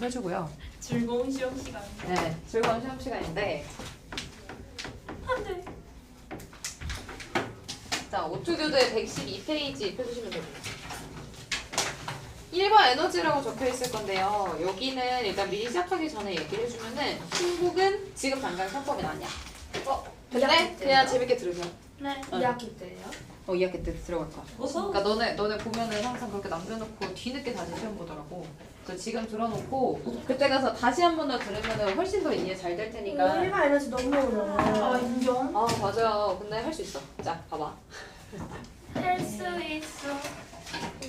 해주고요. 즐거운 시험 시간. 네, 즐거운 시험 시간인데 안돼. 자, 오투교대 112페이지 펴주시면 됩니다. 1번 에너지라고 적혀 있을 건데요. 여기는 일단 미리 시작하기 전에 얘기를 해주면은 신곡은 지금 당장 상법은 아니야. 근데 그냥 재밌게 들으세요. 네. 2학기 때예요? 2학기 때 들어갈 거야. 어서. 그러니까 너네 보면은 항상 그렇게 남겨놓고 뒤늦게 다시 시험 보더라고. 그래서 지금 들어놓고 그때 가서 다시 한 번 더 들으면은 훨씬 더 이해 잘 될 테니까. 일반 에너지 너무 어려워. 인정. 아 맞아요. 근데 할 수 있어. 자 봐봐. 할 수 있어.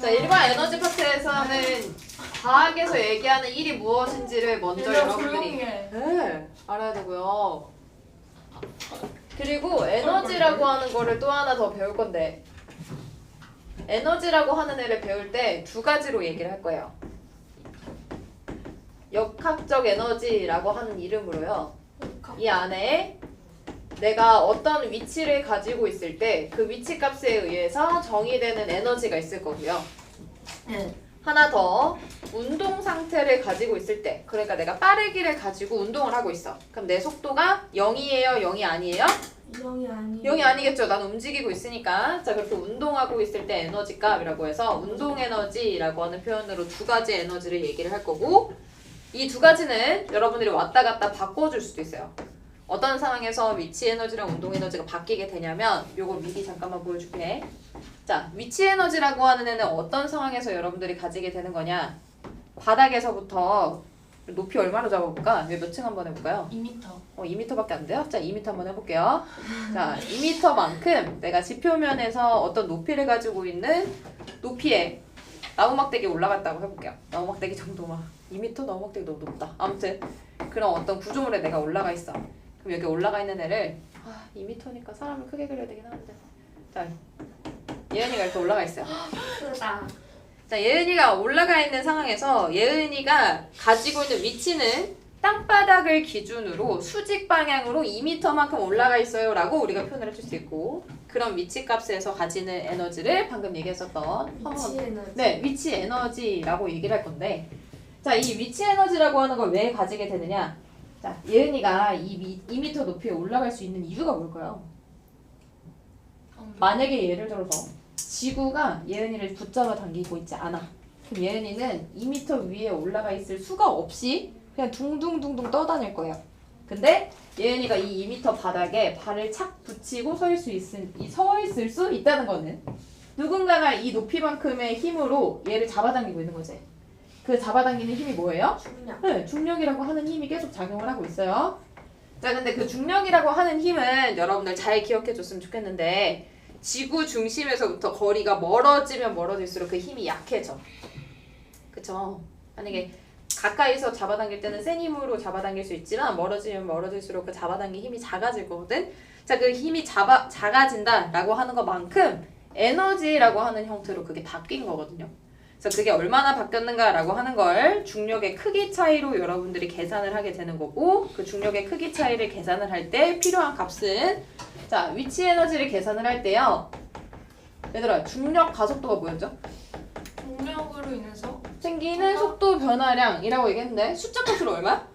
자 일반 에너지 파트에서는 과학에서 얘기하는 일이 무엇인지를 먼저 여러분들이 네, 알아야 되고요. 그리고 에너지라고 하는 거를 또 하나 더 배울 건데 에너지라고 하는 애를 배울 때 두 가지로 얘기를 할 거예요. 역학적 에너지라고 하는 이름으로요. 이 안에 내가 어떤 위치를 가지고 있을 때 그 위치 값에 의해서 정의되는 에너지가 있을 거고요. 네. 하나 더 운동 상태를 가지고 있을 때 그러니까 내가 빠르기를 가지고 운동을 하고 있어. 그럼 내 속도가 0이에요? 0이 아니에요? 0이 아니에요. 0이 아니겠죠. 나는 움직이고 있으니까. 자 그렇게 운동하고 있을 때 에너지 값이라고 해서 운동 에너지라고 하는 표현으로 두 가지 에너지를 얘기를 할 거고 이 두 가지는 여러분들이 왔다 갔다 바꿔줄 수도 있어요. 어떤 상황에서 위치 에너지랑 운동 에너지가 바뀌게 되냐면 요거 미리 잠깐만 보여줄게. 자 위치 에너지라고 하는 애는 어떤 상황에서 여러분들이 가지게 되는 거냐. 바닥에서부터 높이 얼마로 잡아볼까? 여기 몇 층 한번 해볼까요? 2m. 2m밖에 안 돼요? 자 2m 한번 해볼게요. 자 2m만큼 내가 지표면에서 어떤 높이를 가지고 있는 높이에 나무막대기 올라갔다고 해볼게요. 나무막대기 정도만 2m? 나무막대기 너무 높다. 아무튼 그런 어떤 구조물에 내가 올라가 있어. 그럼 여기 올라가 있는 애를 2m니까 사람을 크게 그려야 되긴 하는데 자 예은이가 이렇게 올라가 있어요. 크다. 자 예은이가 올라가 있는 상황에서 예은이가 가지고 있는 위치는 땅바닥을 기준으로 수직 방향으로 2m만큼 올라가 있어요 라고 우리가 표현을 해줄 수 있고 그런 위치 값에서 가지는 에너지를 방금 얘기했었던 위치 에너지. 네 위치 에너지라고 얘기를 할 건데 자 이 위치 에너지라고 하는 걸 왜 가지게 되느냐. 자 예은이가 2m 높이에 올라갈 수 있는 이유가 뭘까요? 만약에 예를 들어서 지구가 예은이를 붙잡아 당기고 있지 않아. 그럼 예은이는 2m 위에 올라가 있을 수가 없이 그냥 둥둥둥둥 떠다닐 거예요. 근데 예은이가 이 2m 바닥에 발을 착 붙이고 서 있을 수 있다는 거는 누군가가 이 높이만큼의 힘으로 얘를 잡아당기고 있는 거지. 그 잡아당기는 힘이 뭐예요? 중력. 네, 중력이라고 하는 힘이 계속 작용을 하고 있어요. 자, 근데 그 중력이라고 하는 힘은 여러분들 잘 기억해 줬으면 좋겠는데 지구 중심에서부터 거리가 멀어지면 멀어질수록 그 힘이 약해져. 그쵸? 만약에 가까이서 잡아당길 때는 센 힘으로 잡아당길 수 있지만 멀어지면 멀어질수록 그 잡아당긴 힘이 작아질 거거든. 자, 그 힘이 작아진다라고 하는 것만큼 에너지라고 하는 형태로 그게 바뀐 거거든요. 그래서 그게 얼마나 바뀌었는가라고 하는 걸 중력의 크기 차이로 여러분들이 계산을 하게 되는 거고 그 중력의 크기 차이를 계산을 할 때 필요한 값은 자 위치 에너지를 계산을 할 때요. 얘들아 중력 가속도가 뭐였죠? 중력으로 인해서 생기는 속도 변화량이라고 얘기했는데 숫자 값으로 얼마야?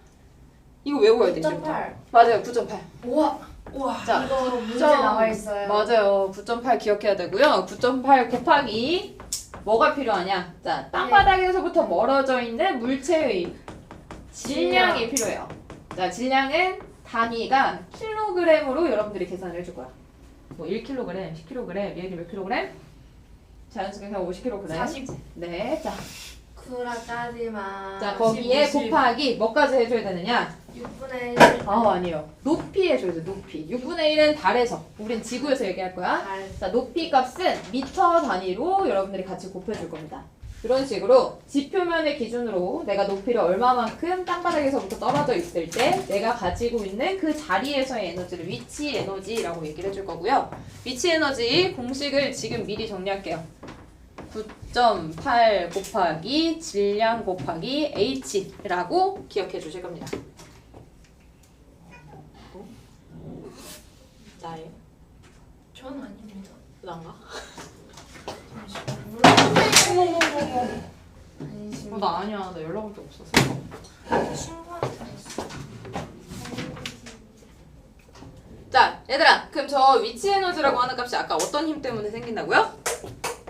이거 외워야 돼. 9.8. 맞아요. 9.8. 우와. 우와. 자, 이거 문제 9.8 나와 있어요. 맞아요. 9.8 기억해야 되고요. 9.8 곱하기 뭐가 필요하냐? 자, 땅바닥에서부터 멀어져 있는 물체의 질량이 필요해요. 자, 질량은 단위가 킬로그램으로 여러분들이 계산을 해줄 거야. 뭐 1kg, 10kg, 얘는 몇 kg? 자연스럽게 그냥 50kg. 40. 네, 자, 쿨하까지만. 자 거기에 50. 곱하기 뭐까지 해줘야 되느냐? 6분의 1. 아니요. 높이 해줘야 돼. 높이. 6분의 1은 달에서. 우린 지구에서 얘기할 거야. 자, 높이 값은 미터 단위로 여러분들이 같이 곱해줄 겁니다. 이런 식으로 지표면의 기준으로 내가 높이를 얼마만큼 땅바닥에서부터 떨어져 있을 때 내가 가지고 있는 그 자리에서의 에너지를 위치 에너지라고 얘기를 해줄 거고요. 위치 에너지 공식을 지금 미리 정리할게요. 9.8 곱하기 질량 곱하기 H라고 기억해 주실 겁니다. 나예요? 전 아닙니다. 난가? 잠시만요. 나 아니야. 나 연락 온 적 없었어. 친구한테 했어. 자, 얘들아. 그럼 저 위치 에너지라고 하는 값이 아까 어떤 힘 때문에 생긴다고요?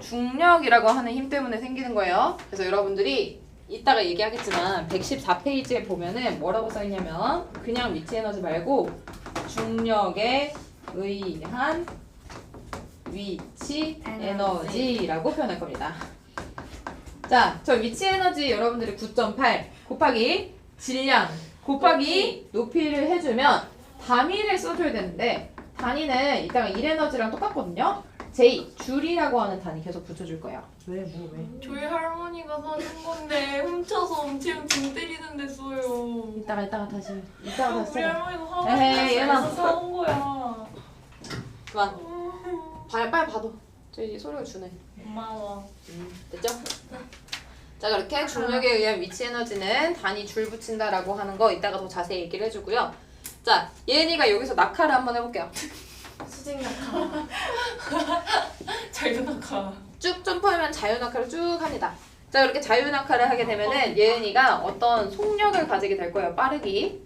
중력이라고 하는 힘 때문에 생기는 거예요. 그래서 여러분들이 이따가 얘기하겠지만 114페이지에 보면은 뭐라고 써있냐면 그냥 위치 에너지 말고 중력에 의한 위치 에너지라고 표현할 겁니다. 자, 저 위치 에너지 여러분들이 9.8 곱하기 질량 곱하기 높이를 해주면 단위를 써줘야 되는데 단위는 이따가 1에너지랑 똑같거든요. J, 줄이라고 하는 단위 계속 붙여줄 거예요. 왜? 저희 할머니가 사준 건데 훔쳐서 엄청 등 때리는데 써요. 이따가 다시 우리 써요. 할머니가 에헤이, 얘나. 사와서 사온 거야. 그만. 빨리 봐도. 저 이제 소리가 주네. 고마워. 됐죠? 자, 그렇게 중력에 의한 위치 에너지는 단위 줄 붙인다라고 하는 거 이따가 더 자세히 얘기를 해주고요. 자, 예은이가 여기서 낙하를 한번 해볼게요. 수직 낙하. 잘 생각하. 쭉 점프하면 자유낙하를 쭉 합니다. 자, 그렇게 자유낙하를 하게 되면은 예은이가 어떤 속력을 가지게 될 거예요. 빠르기.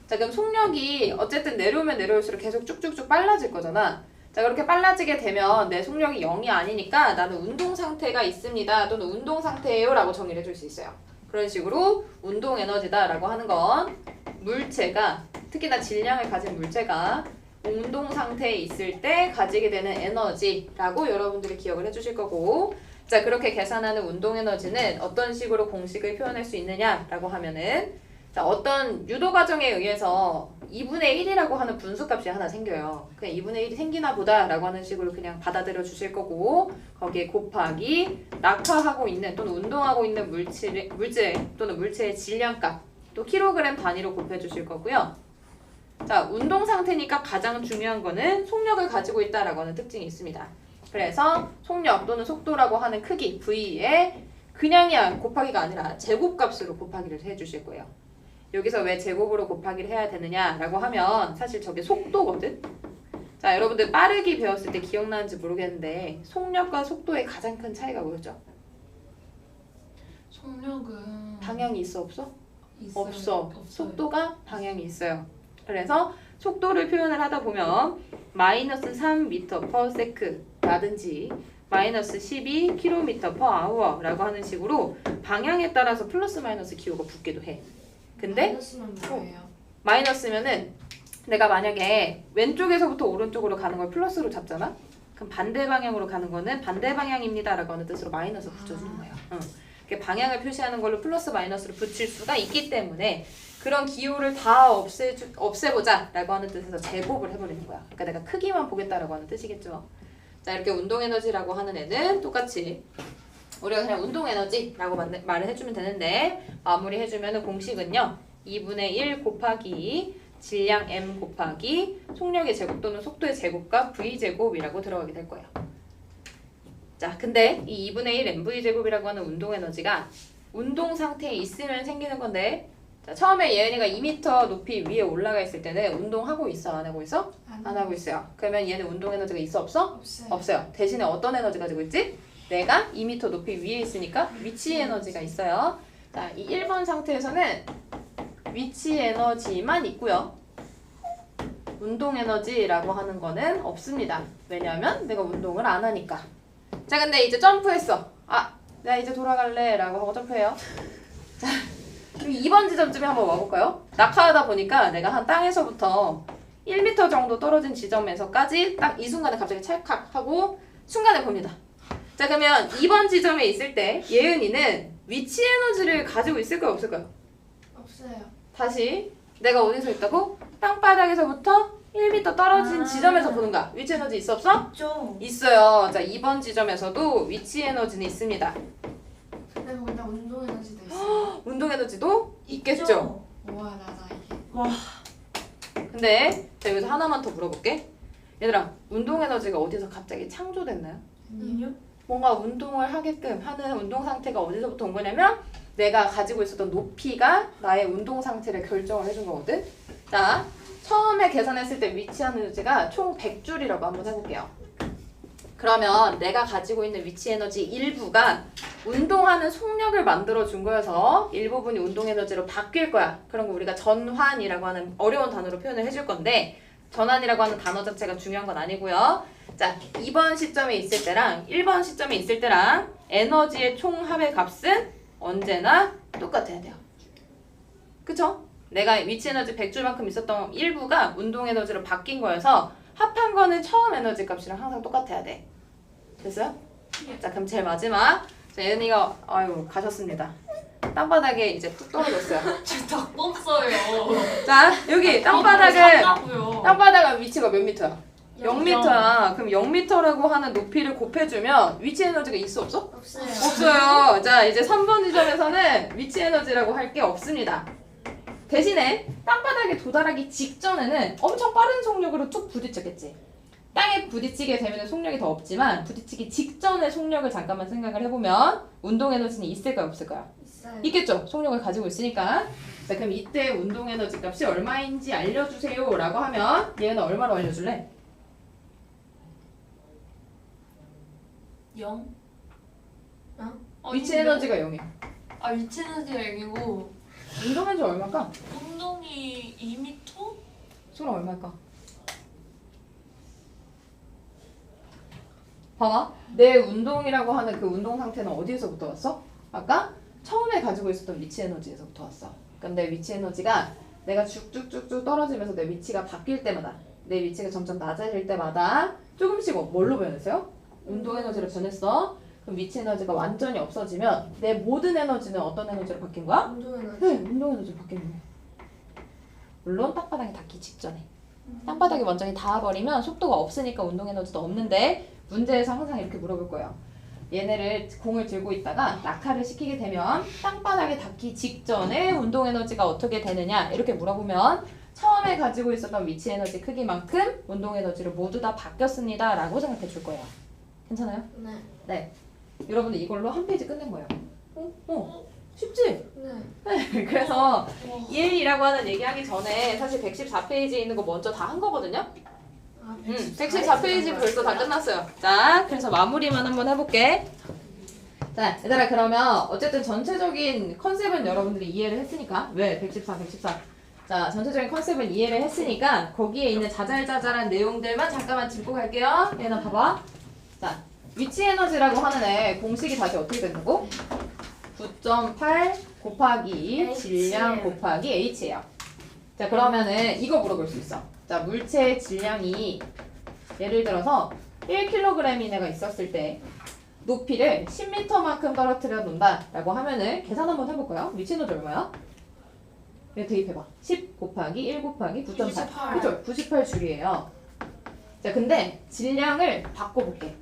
자, 그럼 속력이 어쨌든 내려오면 내려올수록 계속 쭉쭉쭉 빨라질 거잖아. 자, 그렇게 빨라지게 되면 내 속력이 0이 아니니까 나는 운동 상태가 있습니다. 또는 운동 상태예요 라고 정의를 해줄 수 있어요. 그런 식으로 운동 에너지다 라고 하는 건 물체가, 특히나 질량을 가진 물체가 운동 상태에 있을 때 가지게 되는 에너지라고 여러분들이 기억을 해주실 거고, 자, 그렇게 계산하는 운동 에너지는 어떤 식으로 공식을 표현할 수 있느냐라고 하면은, 자, 어떤 유도 과정에 의해서 2분의 1이라고 하는 분수값이 하나 생겨요. 그냥 2분의 1이 생기나 보다라고 하는 식으로 그냥 받아들여 주실 거고, 거기에 곱하기 낙하하고 있는 또는 운동하고 있는 물질 또는 물체의 질량값, 또 킬로그램 단위로 곱해 주실 거고요. 자, 운동 상태니까 가장 중요한 거는 속력을 가지고 있다라고 하는 특징이 있습니다. 그래서 속력 또는 속도라고 하는 크기 V에 그냥이 곱하기가 아니라 제곱값으로 곱하기를 해주실 거예요. 여기서 왜 제곱으로 곱하기를 해야 되느냐라고 하면 사실 저게 속도거든. 자, 여러분들 빠르기 배웠을 때 기억나는지 모르겠는데 속력과 속도의 가장 큰 차이가 뭐였죠? 속력은 방향이 있어 없어? 있어요. 없어. 속도가 방향이 있어요. 그래서 속도를 표현을 하다 보면 마이너스 3m/s 라든지 마이너스 12km/h 라고 하는 식으로 방향에 따라서 플러스 마이너스 기호가 붙기도 해. 근데 마이너스는 뭐예요? 마이너스면은 내가 만약에 왼쪽에서부터 오른쪽으로 가는 걸 플러스로 잡잖아? 그럼 반대 방향으로 가는 거는 반대 방향입니다 라고 하는 뜻으로 마이너스 붙여주는 거예요. 이렇게 방향을 표시하는 걸로 플러스 마이너스를 붙일 수가 있기 때문에 그런 기호를 다 없애보자 라고 하는 뜻에서 제곱을 해버리는 거야. 그러니까 내가 크기만 보겠다라고 하는 뜻이겠죠. 자, 이렇게 운동에너지라고 하는 애는 똑같이 우리가 그냥 운동에너지라고 말을 해주면 되는데 마무리 해주면 공식은요 2분의 1 곱하기 질량 m 곱하기 속력의 제곱 또는 속도의 제곱과 v제곱이라고 들어가게 될 거예요. 자, 근데 이 2분의 1 mv제곱이라고 하는 운동에너지가 운동 상태에 있으면 생기는 건데, 자, 처음에 예은이가 2m 높이 위에 올라가 있을 때는 운동하고 있어? 안 하고 있어? 안 하고 있어요. 그러면 얘는 운동 에너지가 있어 없어? 없어요. 없어요. 대신에 어떤 에너지 가지고 있지? 내가 2m 높이 위에 있으니까 위치 에너지가 있어요. 자, 이 1번 상태에서는 위치 에너지만 있고요. 운동 에너지라고 하는 거는 없습니다. 왜냐하면 내가 운동을 안 하니까. 자, 근데 이제 점프했어. 아, 나 이제 돌아갈래 라고 하고 점프해요. 자, 2번 지점쯤에 한번 와볼까요? 낙하하다 보니까 내가 한 땅에서부터 1m 정도 떨어진 지점에서까지 딱 이 순간에 갑자기 찰칵 하고 순간에 봅니다. 자, 그러면 2번 지점에 있을 때 예은이는 위치 에너지를 가지고 있을까요? 없을까요? 없어요. 다시 내가 어디서 있다고? 땅바닥에서부터 1m 떨어진 지점에서 보는 거야. 위치 에너지 있어 없어? 있죠. 있어요. 자, 2번 지점에서도 위치 에너지는 있습니다. 근데 거기다 운동 에너지도 있어요. 운동 에너지도 있겠죠. 우와, 나다 이게. 와. 근데 자, 여기서 하나만 더 물어볼게. 얘들아, 운동 에너지가 어디서 갑자기 창조됐나요? 아니요? 뭔가 운동을 하게끔 하는 운동 상태가 어디서부터 온 거냐면 내가 가지고 있었던 높이가 나의 운동 상태를 결정을 해준 거거든. 자, 처음에 계산했을 때 위치 에너지가 총 100줄이라고 한번 해볼게요. 그러면 내가 가지고 있는 위치 에너지 일부가 운동하는 속력을 만들어 준 거여서 일부분이 운동 에너지로 바뀔 거야. 그런 거 우리가 전환이라고 하는 어려운 단어로 표현을 해줄 건데 전환이라고 하는 단어 자체가 중요한 건 아니고요. 자, 2번 시점에 있을 때랑 1번 시점에 있을 때랑 에너지의 총합의 값은 언제나 똑같아야 돼요. 그쵸? 내가 위치 에너지 100줄만큼 있었던 일부가 운동 에너지로 바뀐 거여서 합한 거는 처음 에너지 값이랑 항상 똑같아야 돼. 됐어요? 자, 그럼 제일 마지막. 자, 예은이가 아유 가셨습니다. 땅바닥에 이제 뚝 떨어졌어요. 닭 뽑어요. 자, 여기 땅바닥은 샀다고요. 땅바닥은 위치가 몇 미터야? 0. 0m야. 그럼 0m라고 하는 높이를 곱해주면 위치 에너지가 있어 없어? 없어요. 없어요. 자, 이제 3번 지점에서는 위치 에너지라고 할 게 없습니다. 대신에 땅바닥에 도달하기 직전에는 엄청 빠른 속력으로 툭 부딪혔겠지. 땅에 부딪히게 되면 속력이 더 없지만 부딪히기 직전의 속력을 잠깐만 생각을 해보면 운동 에너지는 있을까요 없을까요? 있어요. 있겠죠. 속력을 가지고 있으니까. 자, 그럼 이때 운동 에너지 값이 얼마인지 알려주세요 라고 하면 얘는 얼마로 알려줄래? 0? 위치 에너지가 0이야. 아, 위치 에너지가 0이고 운동 에너지 얼마일까? 운동이 2m? 소라 얼마일까? 봐봐. 내 운동이라고 하는 그 운동 상태는 어디에서부터 왔어? 아까 처음에 가지고 있었던 위치 에너지에서부터 왔어. 그럼 내 위치 에너지가 내가 쭉쭉쭉쭉 떨어지면서 내 위치가 바뀔 때마다 내 위치가 점점 낮아질 때마다 조금씩 뭘로 변했어요? 운동 에너지로 변했어. 그럼 위치 에너지가 완전히 없어지면 내 모든 에너지는 어떤 에너지로 바뀐 거야? 운동 에너지. 네, 운동 에너지로 바뀐 거야. 물론 땅바닥에 닿기 직전에. 땅바닥에 완전히 닿아버리면 속도가 없으니까 운동 에너지도 없는데 문제에서 항상 이렇게 물어볼 거예요. 얘네를 공을 들고 있다가 낙하를 시키게 되면 땅바닥에 닿기 직전에 운동 에너지가 어떻게 되느냐 이렇게 물어보면 처음에 가지고 있었던 위치 에너지 크기만큼 운동 에너지로 모두 다 바뀌었습니다 라고 생각해 줄 거예요. 괜찮아요? 네. 네. 여러분들 이걸로 한 페이지 끝낸 거예요. 쉽지? 네. 네. 그래서 1이라고 하는 얘기하기 전에 사실 114페이지에 있는 거 먼저 다 한 거거든요. 아, 114페이지 벌써 다 끝났어요. 자, 그래서 마무리만 한번 해볼게. 자, 얘들아 그러면 어쨌든 전체적인 컨셉은 여러분들이 이해를 했으니까 왜? 114. 자, 전체적인 컨셉은 이해를 했으니까 거기에 있는 자잘자잘한 내용들만 잠깐만 짚고 갈게요. 얘나 봐봐. 자, 위치 에너지라고 하는 애 공식이 다시 어떻게 되는 거? 9.8 곱하기 질량 곱하기 H예요. 자, 그러면은 이거 물어볼 수 있어. 자, 물체의 질량이 예를 들어서 1kg인 애가 있었을 때 높이를 10m만큼 떨어뜨려 놓는다 라고 하면은 계산 한번 해볼까요? 위치 에너지 얼마야? 네, 대입해봐. 10 곱하기 1 곱하기 9.8. 98. 그죠? 98줄이에요. 자, 근데 질량을 바꿔볼게.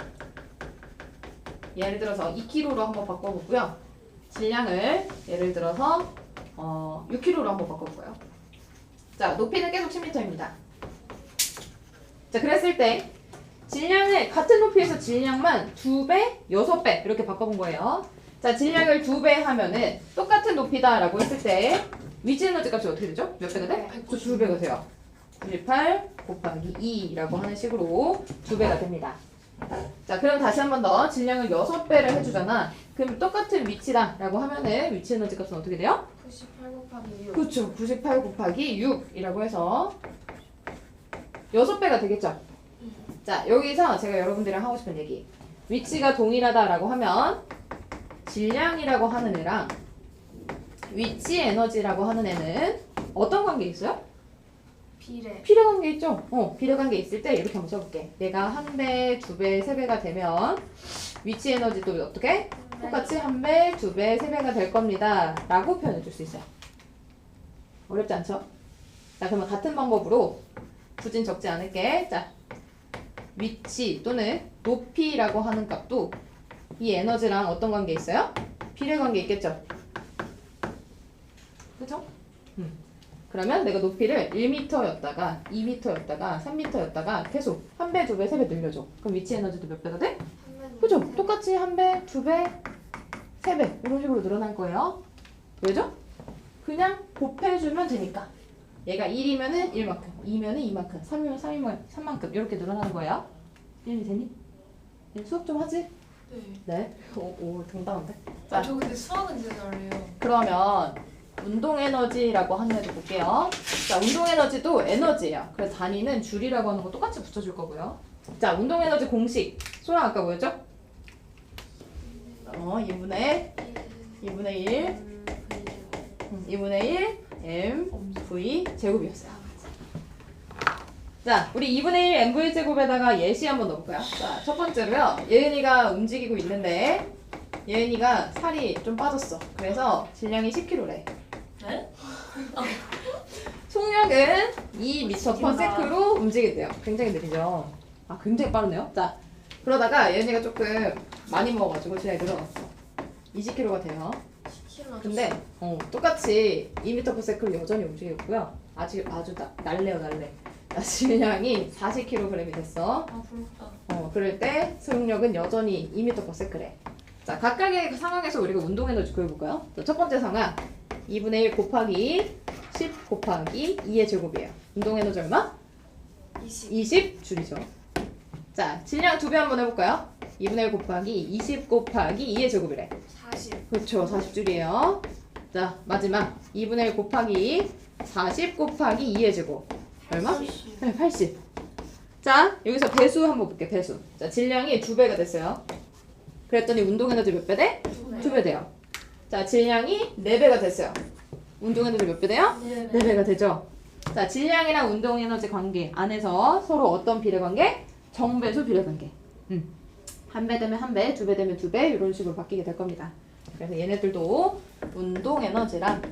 예를 들어서 2kg로 한번 바꿔보고요. 질량을 예를 들어서 6kg로 한번 바꿔볼까요? 자, 높이는 계속 10m입니다. 자, 그랬을 때 질량을 같은 높이에서 질량만 2배, 6배 이렇게 바꿔본 거예요. 자, 질량을 2배 하면은 똑같은 높이다라고 했을 때 위치 에너지 값이 어떻게 되죠? 몇 배가 돼? 2배가 돼요. 98 곱하기 2라고 하는 식으로 2배가 됩니다. 자, 그럼 다시 한 번 더 질량을 6배를 해주잖아. 그럼 똑같은 위치다 라고 하면은 위치 에너지 값은 어떻게 돼요? 98 곱하기 6. 그렇죠. 98 곱하기 6이라고 해서 6배가 되겠죠. 자, 여기서 제가 여러분들이랑 하고 싶은 얘기. 위치가 동일하다라고 하면 질량이라고 하는 애랑 위치 에너지라고 하는 애는 어떤 관계 있어요? 비례. 비례 관계 있죠? 비례 관계 있을 때 이렇게 한번 써볼게. 내가 1배, 2배, 3배가 되면 위치 에너지도 어떻게? 똑같이 1배, 2배, 3배가 될 겁니다. 라고 표현해 줄 수 있어요. 어렵지 않죠? 자, 그러면 같은 방법으로 부진 적지 않을게. 자, 위치 또는 높이라고 하는 값도 이 에너지랑 어떤 관계 있어요? 비례 관계 있겠죠? 그죠? 그러면 내가 높이를 1m였다가 2m였다가 3m였다가 계속 1배, 2배, 3배 늘려줘. 그럼 위치 에너지도 몇 배가 돼? 그죠? 똑같이 1배, 2배, 3배 이런 식으로 늘어날 거예요. 왜죠? 그냥 곱해주면 되니까. 얘가 1이면은 1만큼, 2면은 2만큼, 3이면 3만큼 이렇게 늘어나는 거예요. 이해이 되니? 수업 좀 하지? 네. 네. 오 당당한데? 아, 저 근데 수학은 진짜 잘해요. 그러면 운동 에너지라고 하는 애도 볼게요. 자, 운동 에너지도 에너지예요. 그래서 단위는 줄이라고 하는 거 똑같이 붙여줄 거고요. 자, 운동 에너지 공식. 소랑 아까 뭐였죠? 2분의 1 2분의 1 mv 제곱이었어요. 자, 우리 2분의 1 mv 제곱에다가 예시 한번 넣어볼까요? 자, 첫 번째로요. 예은이가 움직이고 있는데 예은이가 살이 좀 빠졌어. 그래서 질량이 10kg래. 네? 속력은 2m/s로 움직인대요. 굉장히 느리죠. 아, 굉장히 빠르네요. 자, 그러다가 예은이가 조금 많이 먹어가지고 질량이 늘어났어. 20kg가 돼요. 10kg. 근데 똑같이 2m/s로 여전히 움직였고요. 아주 날래요, 날래. 질량이 40kg이 됐어. 아, 부럽다. 그럴 때 소용력은 여전히 2m/s래. 자, 각각의 상황에서 우리가 운동 에너지 구해볼까요? 자, 첫 번째 상황 2분의 1 곱하기 10 곱하기 2의 제곱이에요. 운동 에너지 얼마? 20 줄이죠. 자, 질량 2배 한번 해볼까요? 2분의 1 곱하기 20 곱하기 2의 제곱이래. 40. 그렇죠. 40줄이에요. 자, 마지막 2분의 1 곱하기 40 곱하기 2의 제곱. 얼마? 80. 네, 80. 자, 여기서 배수 한번 볼게. 배수. 자, 질량이 2배가 됐어요. 그랬더니 운동 에너지 몇 배 돼? 2배 돼요. 자, 질량이 4배가 됐어요. 운동 에너지 몇 배 돼요? 네. 4배가 되죠. 자, 질량이랑 운동 에너지 관계 안에서 서로 어떤 비례 관계? 정배수 비례 관계. 1배 되면 1배, 2배 되면 2배 이런 식으로 바뀌게 될 겁니다. 그래서 얘네들도 운동 에너지랑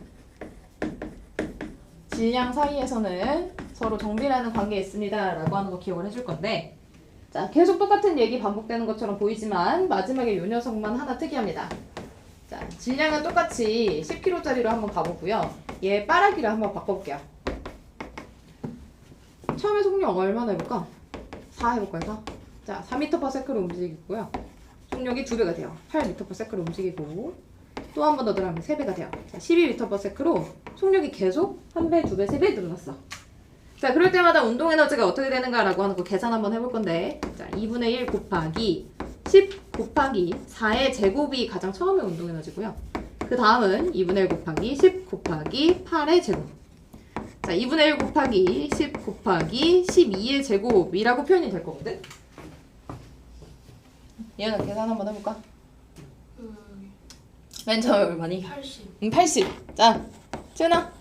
질량 사이에서는 서로 정비라는 관계에 있습니다 라고 하는 거 기억을 해줄 건데, 자, 계속 똑같은 얘기 반복되는 것처럼 보이지만 마지막에 요 녀석만 하나 특이합니다. 자, 질량은 똑같이 10kg짜리로 한번 가보고요. 얘 빠르기를 한번 바꿔볼게요. 처음에 속력 얼마나 해볼까? 4 해볼까요? 4. 자, 4m/s로 움직이고요. 속력이 2배가 돼요. 8m/s로 움직이고 또 한 번 더 들어가면 3배가 돼요. 자, 12m/s로 속력이 계속 1배, 2배, 3배 늘어났어. 자, 그럴 때마다 운동 에너지가 어떻게 되는가라고 하는 거 계산 한번 해볼 건데, 자, 2분의 1 곱하기 10 곱하기 4의 제곱이 가장 처음에 운동 에너지고요. 그 다음은 2분의 1 곱하기 10 곱하기 8의 제곱. 자, 2분의 1 곱하기 10 곱하기 12의 제곱이라고 표현이 될 거거든. 얘는 계산 한번 해볼까? 맨 처음에 얼마니? 80. 80. 자, 지은아.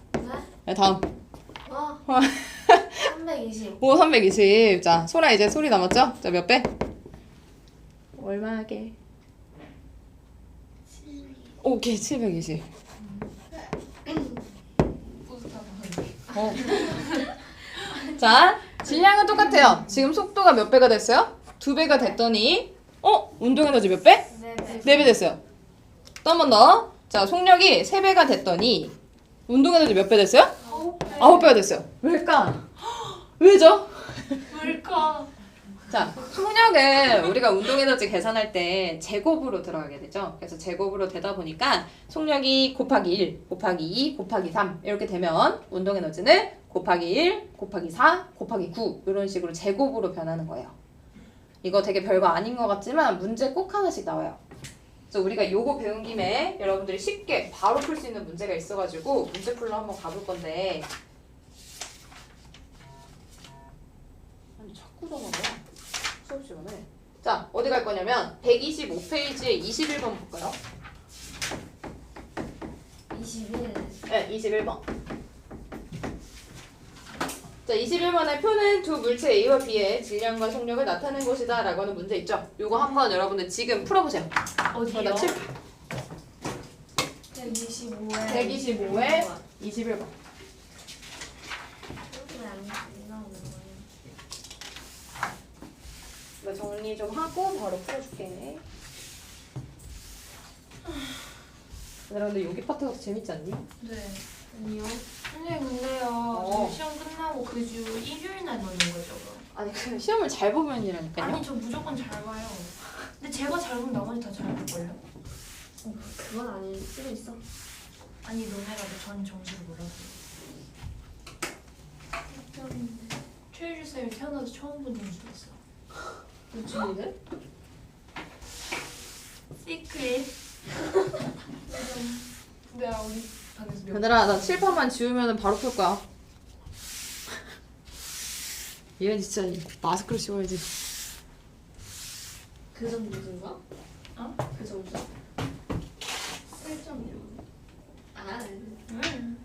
네? 다음. 320. 오, 320. 자, 소라 이제 소리 남았죠? 자, 몇 배? 얼마게? 오케이, 720. 뿌듯하다. 자, 질량은 똑같아요. 지금 속도가 몇 배가 됐어요? 2배가 됐더니, 운동 에너지 몇 배? 4배. 4배 됐어요. 또 한 번 더. 자, 속력이 3배가 됐더니, 운동 에너지 몇 배 됐어요? 9배. 9배가 됐어요. 왜일까? 왜죠? 뭘까? 자, 속력은 우리가 운동 에너지 계산할 때 제곱으로 들어가게 되죠. 그래서 제곱으로 되다 보니까 속력이 곱하기 1, 곱하기 2, 곱하기 3 이렇게 되면 운동 에너지는 곱하기 1, 곱하기 4, 곱하기 9 이런 식으로 제곱으로 변하는 거예요. 이거 되게 별거 아닌 것 같지만 문제 꼭 하나씩 나와요. 그래서 우리가 요거 배운 김에 여러분들이 쉽게 바로 풀 수 있는 문제가 있어가지고 문제 풀러 한번 가볼 건데, 아니 자꾸 전화가 수업 시간에. 자, 어디 갈 거냐면 125페이지에 21번 볼까요? 21. 네, 21번. 자, 21번의 표는 두 물체 A와 B의 질량과 속력을 나타내는 것이다 라고 하는 문제 있죠? 요거 한번 여러분들 지금 풀어보세요. 어디요? 나 7, 125에. 125에 21번. 안 나오는 거예요. 나 정리 좀 하고 바로 풀어줄게. 얘들아, 근데 여기 파트가 더 재밌지 않니? 네. 아니요. 선생님 근데요. 저 시험 끝나고 그 주 일요일 날 넣는 거죠, 그럼? 아니, 그 시험을 잘 보면이라니까요. 아니 저 무조건 잘 봐요. 근데 제가 잘 보면 나머지 다 잘 볼걸요? 그건 아닐 수도 있어. 아니 너네가 전 점수를 몰라서. 최유주 쌤이 태어나서 처음 본 점수였어요. 무슨일인데? 시크릿. 내가 우리 반에서 몇 얘들아 나 칠판만 지우면 바로 풀 거야. 얘는 진짜 마스크를 씌워야지. 그 정도인가? 어? 그 정도? 1점이요. 아,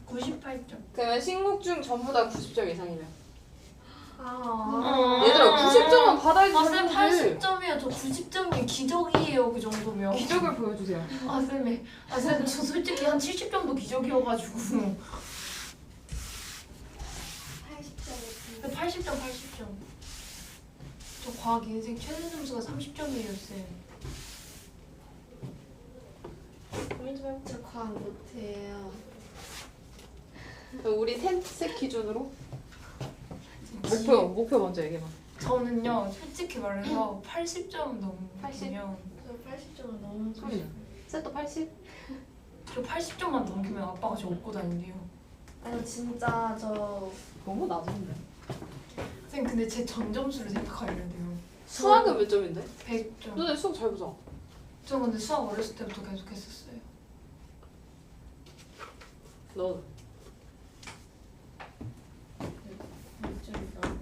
98점. 그러면 식목 중 전부 다 90점 이상이면. 아. 얘들아 90점은 받아야지. 아, 쌤 사람들이. 80점이야. 저 90점이 기적이에요. 그 정도면. 기적을 보여주세요. 아, 쌤, 저 솔직히 한 70점도 기적이어가지고. 80점. 80점. 저 과학 인생 최대 점수가 30점이에요, 쌤. 저 과학 못해요. 우리 셋 기준으로 목표 먼저 얘기해봐. 저는요, 솔직히 말해서 80점 넘으면 저 80점은 너무 소리야. 셋도 80? 저 80점만 넘기면 아빠가 저 업고 다닌대요. 아니 진짜 저 너무 낮은데. 쌤, 근데 제 전 점수를 생각하려면 돼요. 수학은 몇 점인데? 100점. 너네 수학 잘 보자. 저 근데 수학 어렸을 때부터 계속 했었어요. 너 몇 점이다.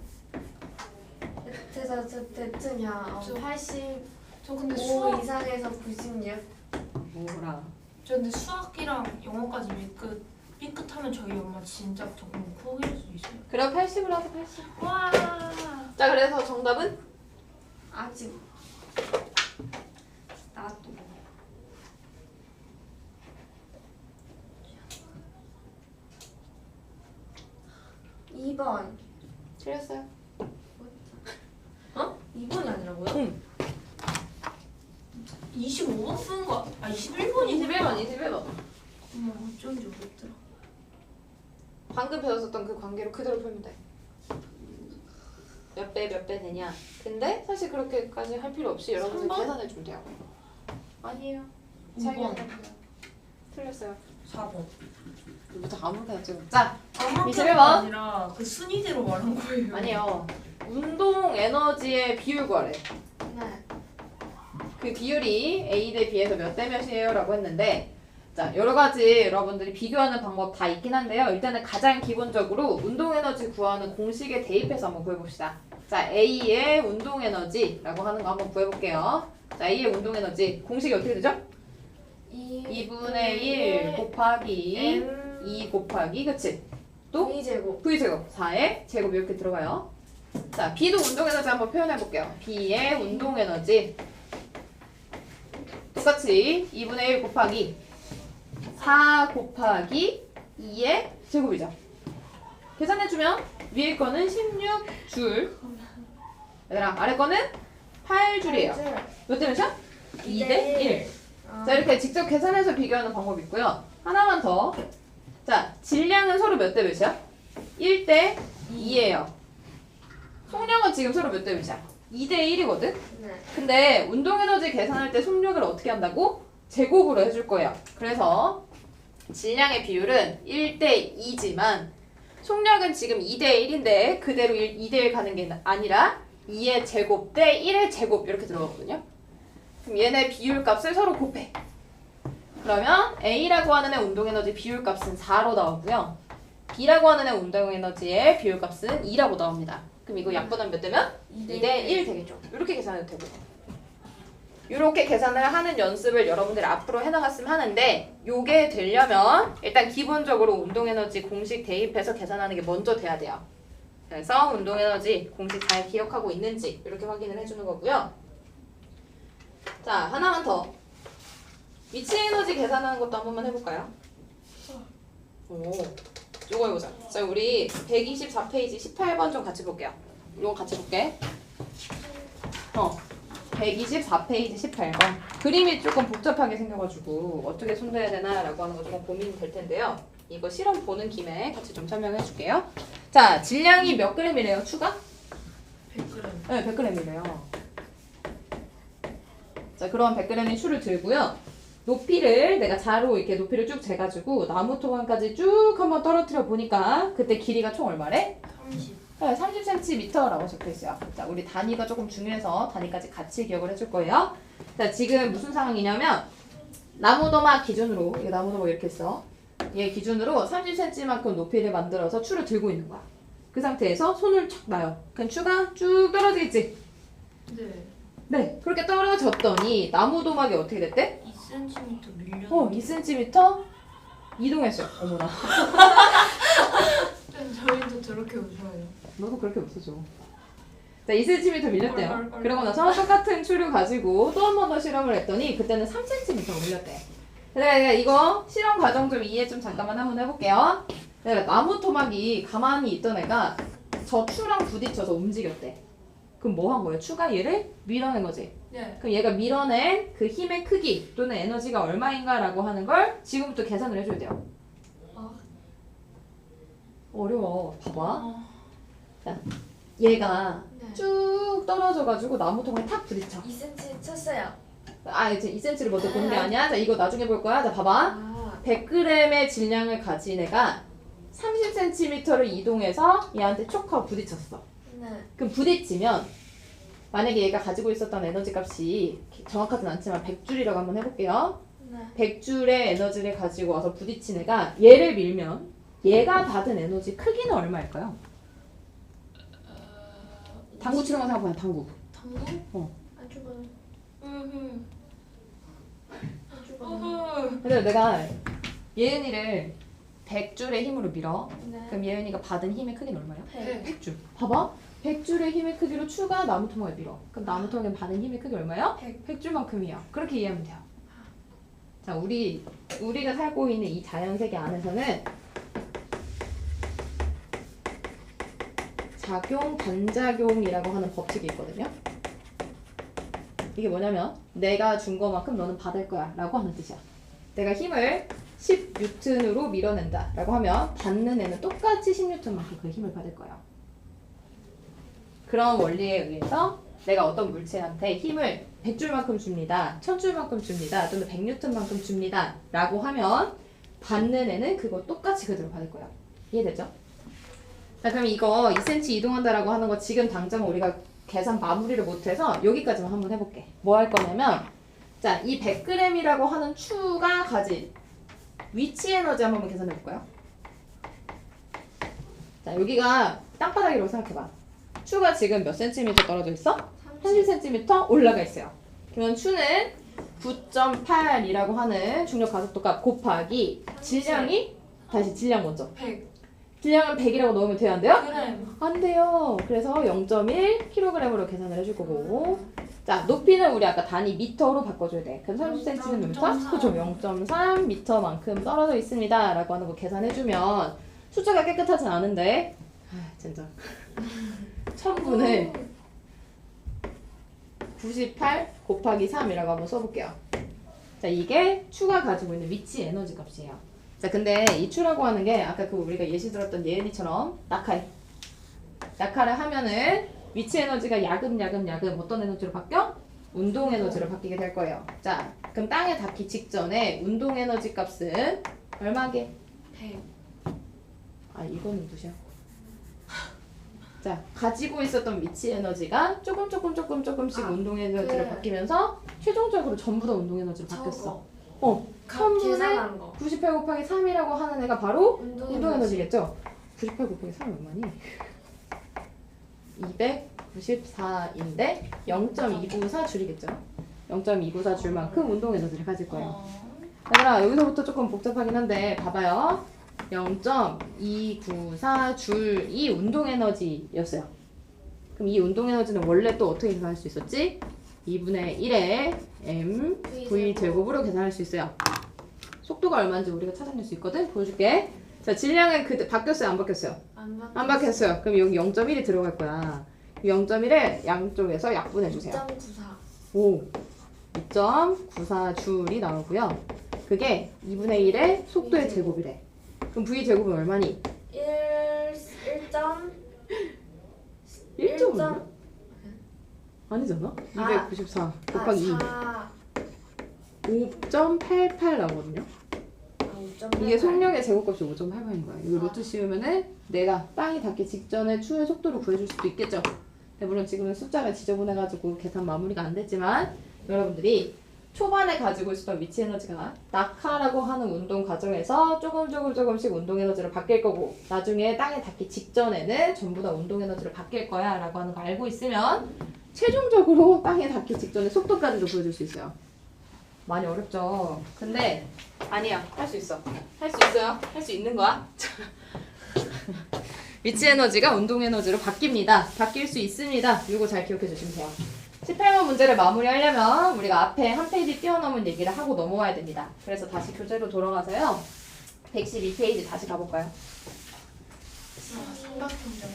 대충이야. 저- 85 저 근데 수학, 이상에서 96. 뭐라. 저 근데 수학이랑 영어까지 삐끗하면 저희 엄마 진짜 조금 포기할 수 있어요. 그래 80으로 하자 80. 와. 자 그래서 정답은? 아직 나도 2번. 틀렸어요. 어? 2번이 아니라고요? 응. 25번 쓰는 거, 21번이 21번. 어머, 어쩐지 어렵더라. 방금 배웠었던 그 관계로 그대로 풀면 돼. 몇 배 되냐. 근데 사실 그렇게까지 할 필요 없이 여러분들 3번? 계산해 주면 돼요. 아니에요. 5번. 틀렸어요. 4번. 이부터 아무렇게나 찍어. 자, 아무렇게가 21번. 아니라 그 순위대로 말한 거예요. 아니요. 운동 에너지의 비율 구하래. 네. 그 비율이 A 대 B에서 몇 대 몇이에요? 라고 했는데 자 여러 가지 여러분들이 비교하는 방법 다 있긴 한데요. 일단은 가장 기본적으로 운동 에너지 구하는 공식에 대입해서 한번 구해봅시다. 자 A의 운동 에너지라고 하는 거 한번 구해볼게요. 자 A의 운동 에너지 공식이 어떻게 되죠? 2분의 1 곱하기 M 2 곱하기 그치? 또? V제곱. V제곱 4의 제곱 이렇게 들어가요. 자 B도 운동 에너지 한번 표현해 볼게요. B의 운동 에너지 똑같이 2분의 1 곱하기 4 곱하기 2의 제곱이죠. 계산해주면 위에 거는 16줄 얘들아 아래 거는 8줄이에요. 몇 대 몇이야? 2대 1. 자 이렇게 직접 계산해서 비교하는 방법이 있고요. 하나만 더. 자 질량은 서로 몇 대 몇이야? 1대 2예요. 속력은 지금 서로 몇 대 몇이야? 2대 1이거든? 네. 근데 운동에너지 계산할 때 속력을 어떻게 한다고? 제곱으로 해줄 거예요. 그래서 질량의 비율은 1대 2지만 속력은 지금 2대 1인데 그대로 2대 1 가는 게 아니라 2의 제곱 대 1의 제곱 이렇게 들어가거든요. 그럼 얘네 비율값을 서로 곱해. 그러면 A라고 하는 애 운동에너지 비율값은 4로 나오고요. B라고 하는 애 운동에너지의 비율값은 2라고 나옵니다. 그럼 이거 약분하면 몇 대면? 2대 1 되겠죠. 이렇게 계산해도 되고. 이렇게 계산을 하는 연습을 여러분들이 앞으로 해나갔으면 하는데 요게 되려면 일단 기본적으로 운동에너지 공식 대입해서 계산하는 게 먼저 돼야 돼요. 그래서 운동에너지 공식 잘 기억하고 있는지 이렇게 확인을 해주는 거고요. 자 하나만 더. 위치에너지 계산하는 것도 한 번만 해볼까요? 오, 요거 해보자. 자 우리 124페이지 18번 좀 같이 볼게요. 요거 같이 볼게. 124페이지 18번. 그림이 조금 복잡하게 생겨가지고 어떻게 손대야 되나 라고 하는 거 조금 고민이 될 텐데요. 이거 실험 보는 김에 같이 좀 설명해 줄게요. 자, 질량이 몇 g이래요? 추가? 100g. 네, 100g이래요. 자, 그럼 100g의 추를 들고요. 높이를 내가 자로 이렇게 높이를 쭉 재가지고 나무 토강까지 쭉 한번 떨어뜨려 보니까 그때 길이가 총 얼마래? 30. 네, 30cm라고 적혀 있어요. 자, 우리 단위가 조금 중요해서 단위까지 같이 기억을 해줄 거예요. 자, 지금 무슨 상황이냐면 나무도막 기준으로 이거 나무도막 이렇게 있어. 얘 기준으로 30cm만큼 높이를 만들어서 추를 들고 있는 거야. 그 상태에서 손을 촥 놔요. 그럼 추가 쭉 떨어지겠지? 네. 네. 그렇게 떨어졌더니 나무도막이 어떻게 됐대? 2cm 밀려. 2cm 이동했어요. 어머나. 저희도 저렇게 웃어요. 너도 그렇게 웃어줘. 자, 2cm 밀렸대요. 헐. 그러고 나서 똑같은 추를 가지고 또 한 번 더 실험을 했더니 그때는 3cm가 밀렸대. 내가 이거 실험 과정 좀 이해 좀 잠깐만 한번 해볼게요. 내가 나무 토막이 가만히 있던 애가 저 추랑 부딪혀서 움직였대. 그럼 뭐 한 거예요? 추가 얘를 밀어낸 거지. 네. 그럼 얘가 밀어낸 그 힘의 크기 또는 에너지가 얼마인가라고 하는 걸 지금부터 계산을 해줘야 돼요. 어려워. 봐봐. 자, 얘가 네. 쭉 떨어져가지고 나무 통에 탁 부딪혀. 2cm 쳤어요. 이제 2cm를 먼저 보는 게 아니야. 자, 이거 나중에 볼 거야. 자, 봐봐. 100g의 질량을 가진 애가 30cm를 이동해서 얘한테 촉 하고 부딪혔어. 네. 그럼 부딪히면 만약에 얘가 가지고 있었던 에너지 값이 정확하진 않지만 100줄이라고 한번 해볼게요. 네. 100줄의 에너지를 가지고 와서 부딪힌 애가 얘를 밀면 얘가 받은 에너지 크기는 얼마일까요? 당구 치는 거 생각해보면 당구. 당구? 안 죽어. 으흐. 안 죽어. 으흐. 근데 내가 예은이를 100줄의 힘으로 밀어. 네. 그럼 예은이가 받은 힘의 크기는 얼마예요? 100. 100줄. 봐봐. 100줄의 힘의 크기로 추가 나무토막을 밀어. 그럼 나무토막에 받은 힘의 크기 얼마예요? 100줄만큼이야. 그렇게 이해하면 돼요. 자, 우리가 살고 있는 이 자연세계 안에서는 작용, 반작용이라고 하는 법칙이 있거든요. 이게 뭐냐면 내가 준 거만큼 너는 받을 거야 라고 하는 뜻이야. 내가 힘을 10N으로 밀어낸다 라고 하면 받는 애는 똑같이 10N만큼 그 힘을 받을 거예요. 그런 원리에 의해서 내가 어떤 물체한테 힘을 100줄만큼 줍니다, 1000줄만큼 줍니다, 또는 100N만큼 줍니다 라고 하면 받는 애는 그거 똑같이 그대로 받을 거야. 이해되죠? 자, 그럼 이거 2cm 이동한다라고 하는 거 지금 당장 우리가 계산 마무리를 못해서 여기까지만 한번 해볼게. 뭐 할 거냐면 자, 이 100g이라고 하는 추가 가진 위치 에너지 한번 계산해 볼까요? 자, 여기가 땅바닥이라고 생각해봐. 추가 지금 몇 cm 떨어져 있어? 30cm 올라가 있어요. 그러면 추는 9.8이라고 하는 중력 가속도값 곱하기 질량이 다시 질량 먼저. 100. 질량은 100이라고 넣으면 돼요? 안 돼요? 그램. 안 돼요. 그래서 0.1kg으로 계산을 해줄 거고. 자, 높이는 우리 아까 단위 미터로 바꿔줘야 돼. 그럼 30cm는 몇 미터? 0.3. 그죠? 0.3m만큼 떨어져 있습니다. 라고 하는 거 계산해주면 숫자가 깨끗하진 않은데 진짜 1000분을 98 곱하기 3이라고 한번 써볼게요. 자, 이게 추가 가지고 있는 위치 에너지 값이에요. 자, 근데 이 추라고 하는 게 아까 그 우리가 예시 들었던 예은이처럼 낙하를 하면은 위치 에너지가 야금 어떤 에너지로 바뀌어? 운동 에너지로 바뀌게 될 거예요. 자, 그럼 땅에 닿기 직전에 운동 에너지 값은 얼마게? 100. 이거는 무시야. 자, 가지고 있었던 위치 에너지가 조금씩 운동 에너지로 그- 바뀌면서 최종적으로 전부 다 운동 에너지로 바뀌었어. 값 1000분의 계산한 거. 98 곱하기 3이라고 하는 애가 바로 운동 운동 에너지겠죠? 98 곱하기 3이 얼마니? 294인데 0.294 줄이겠죠? 0.294 줄만큼 운동 에너지를 가질 거예요. 얘들아, 여기서부터 조금 복잡하긴 한데 봐봐요. 0.294 줄이 운동 에너지였어요. 그럼 이 운동 에너지는 원래 또 어떻게 계산할 수 있었지? 2분의 1의 mv 제곱으로 계산할 수 있어요. 속도가 얼마인지 우리가 찾아낼 수 있거든? 보여줄게. 자, 질량은 바뀌었어요? 안 바뀌었어요? 안 바뀌었어요. 그럼 여기 0.1이 들어갈 거야. 0.1을 양쪽에서 약분해주세요. 2.94. 오, 2.94 줄이 나오고요. 그게 2분의 1의 속도의 제곱이래. 그럼 v 제곱은 얼마니? 1.5? 아니잖아? 294 곱하기 2. 5.88 나오거든요. 이게 속력의 제곱값이 5.88인 거야. 이거 루트 씌우면은 내가 땅이 닿기 직전에 추의 속도를 구해줄 수도 있겠죠. 근데 물론 지금은 숫자가 지저분해가지고 계산 마무리가 안 됐지만 여러분들이 초반에 가지고 있었던 위치 에너지가 낙하라고 하는 운동 과정에서 조금씩 운동 에너지로 바뀔 거고 나중에 땅에 닿기 직전에는 전부 다 운동 에너지로 바뀔 거야 라고 하는 거 알고 있으면 최종적으로 땅에 닿기 직전에 속도까지도 보여줄 수 있어요. 많이 어렵죠? 근데 아니야. 할 수 있어. 할 수 있어요. 할 수 있는 거야. 위치 에너지가 운동 에너지로 바뀝니다. 바뀔 수 있습니다. 이거 잘 기억해 주시면 돼요. 18번 문제를 마무리하려면 우리가 앞에 한 페이지 뛰어넘은 얘기를 하고 넘어와야 됩니다. 그래서 다시 교재로 돌아가서요. 112페이지 다시 가볼까요? 삼각형제.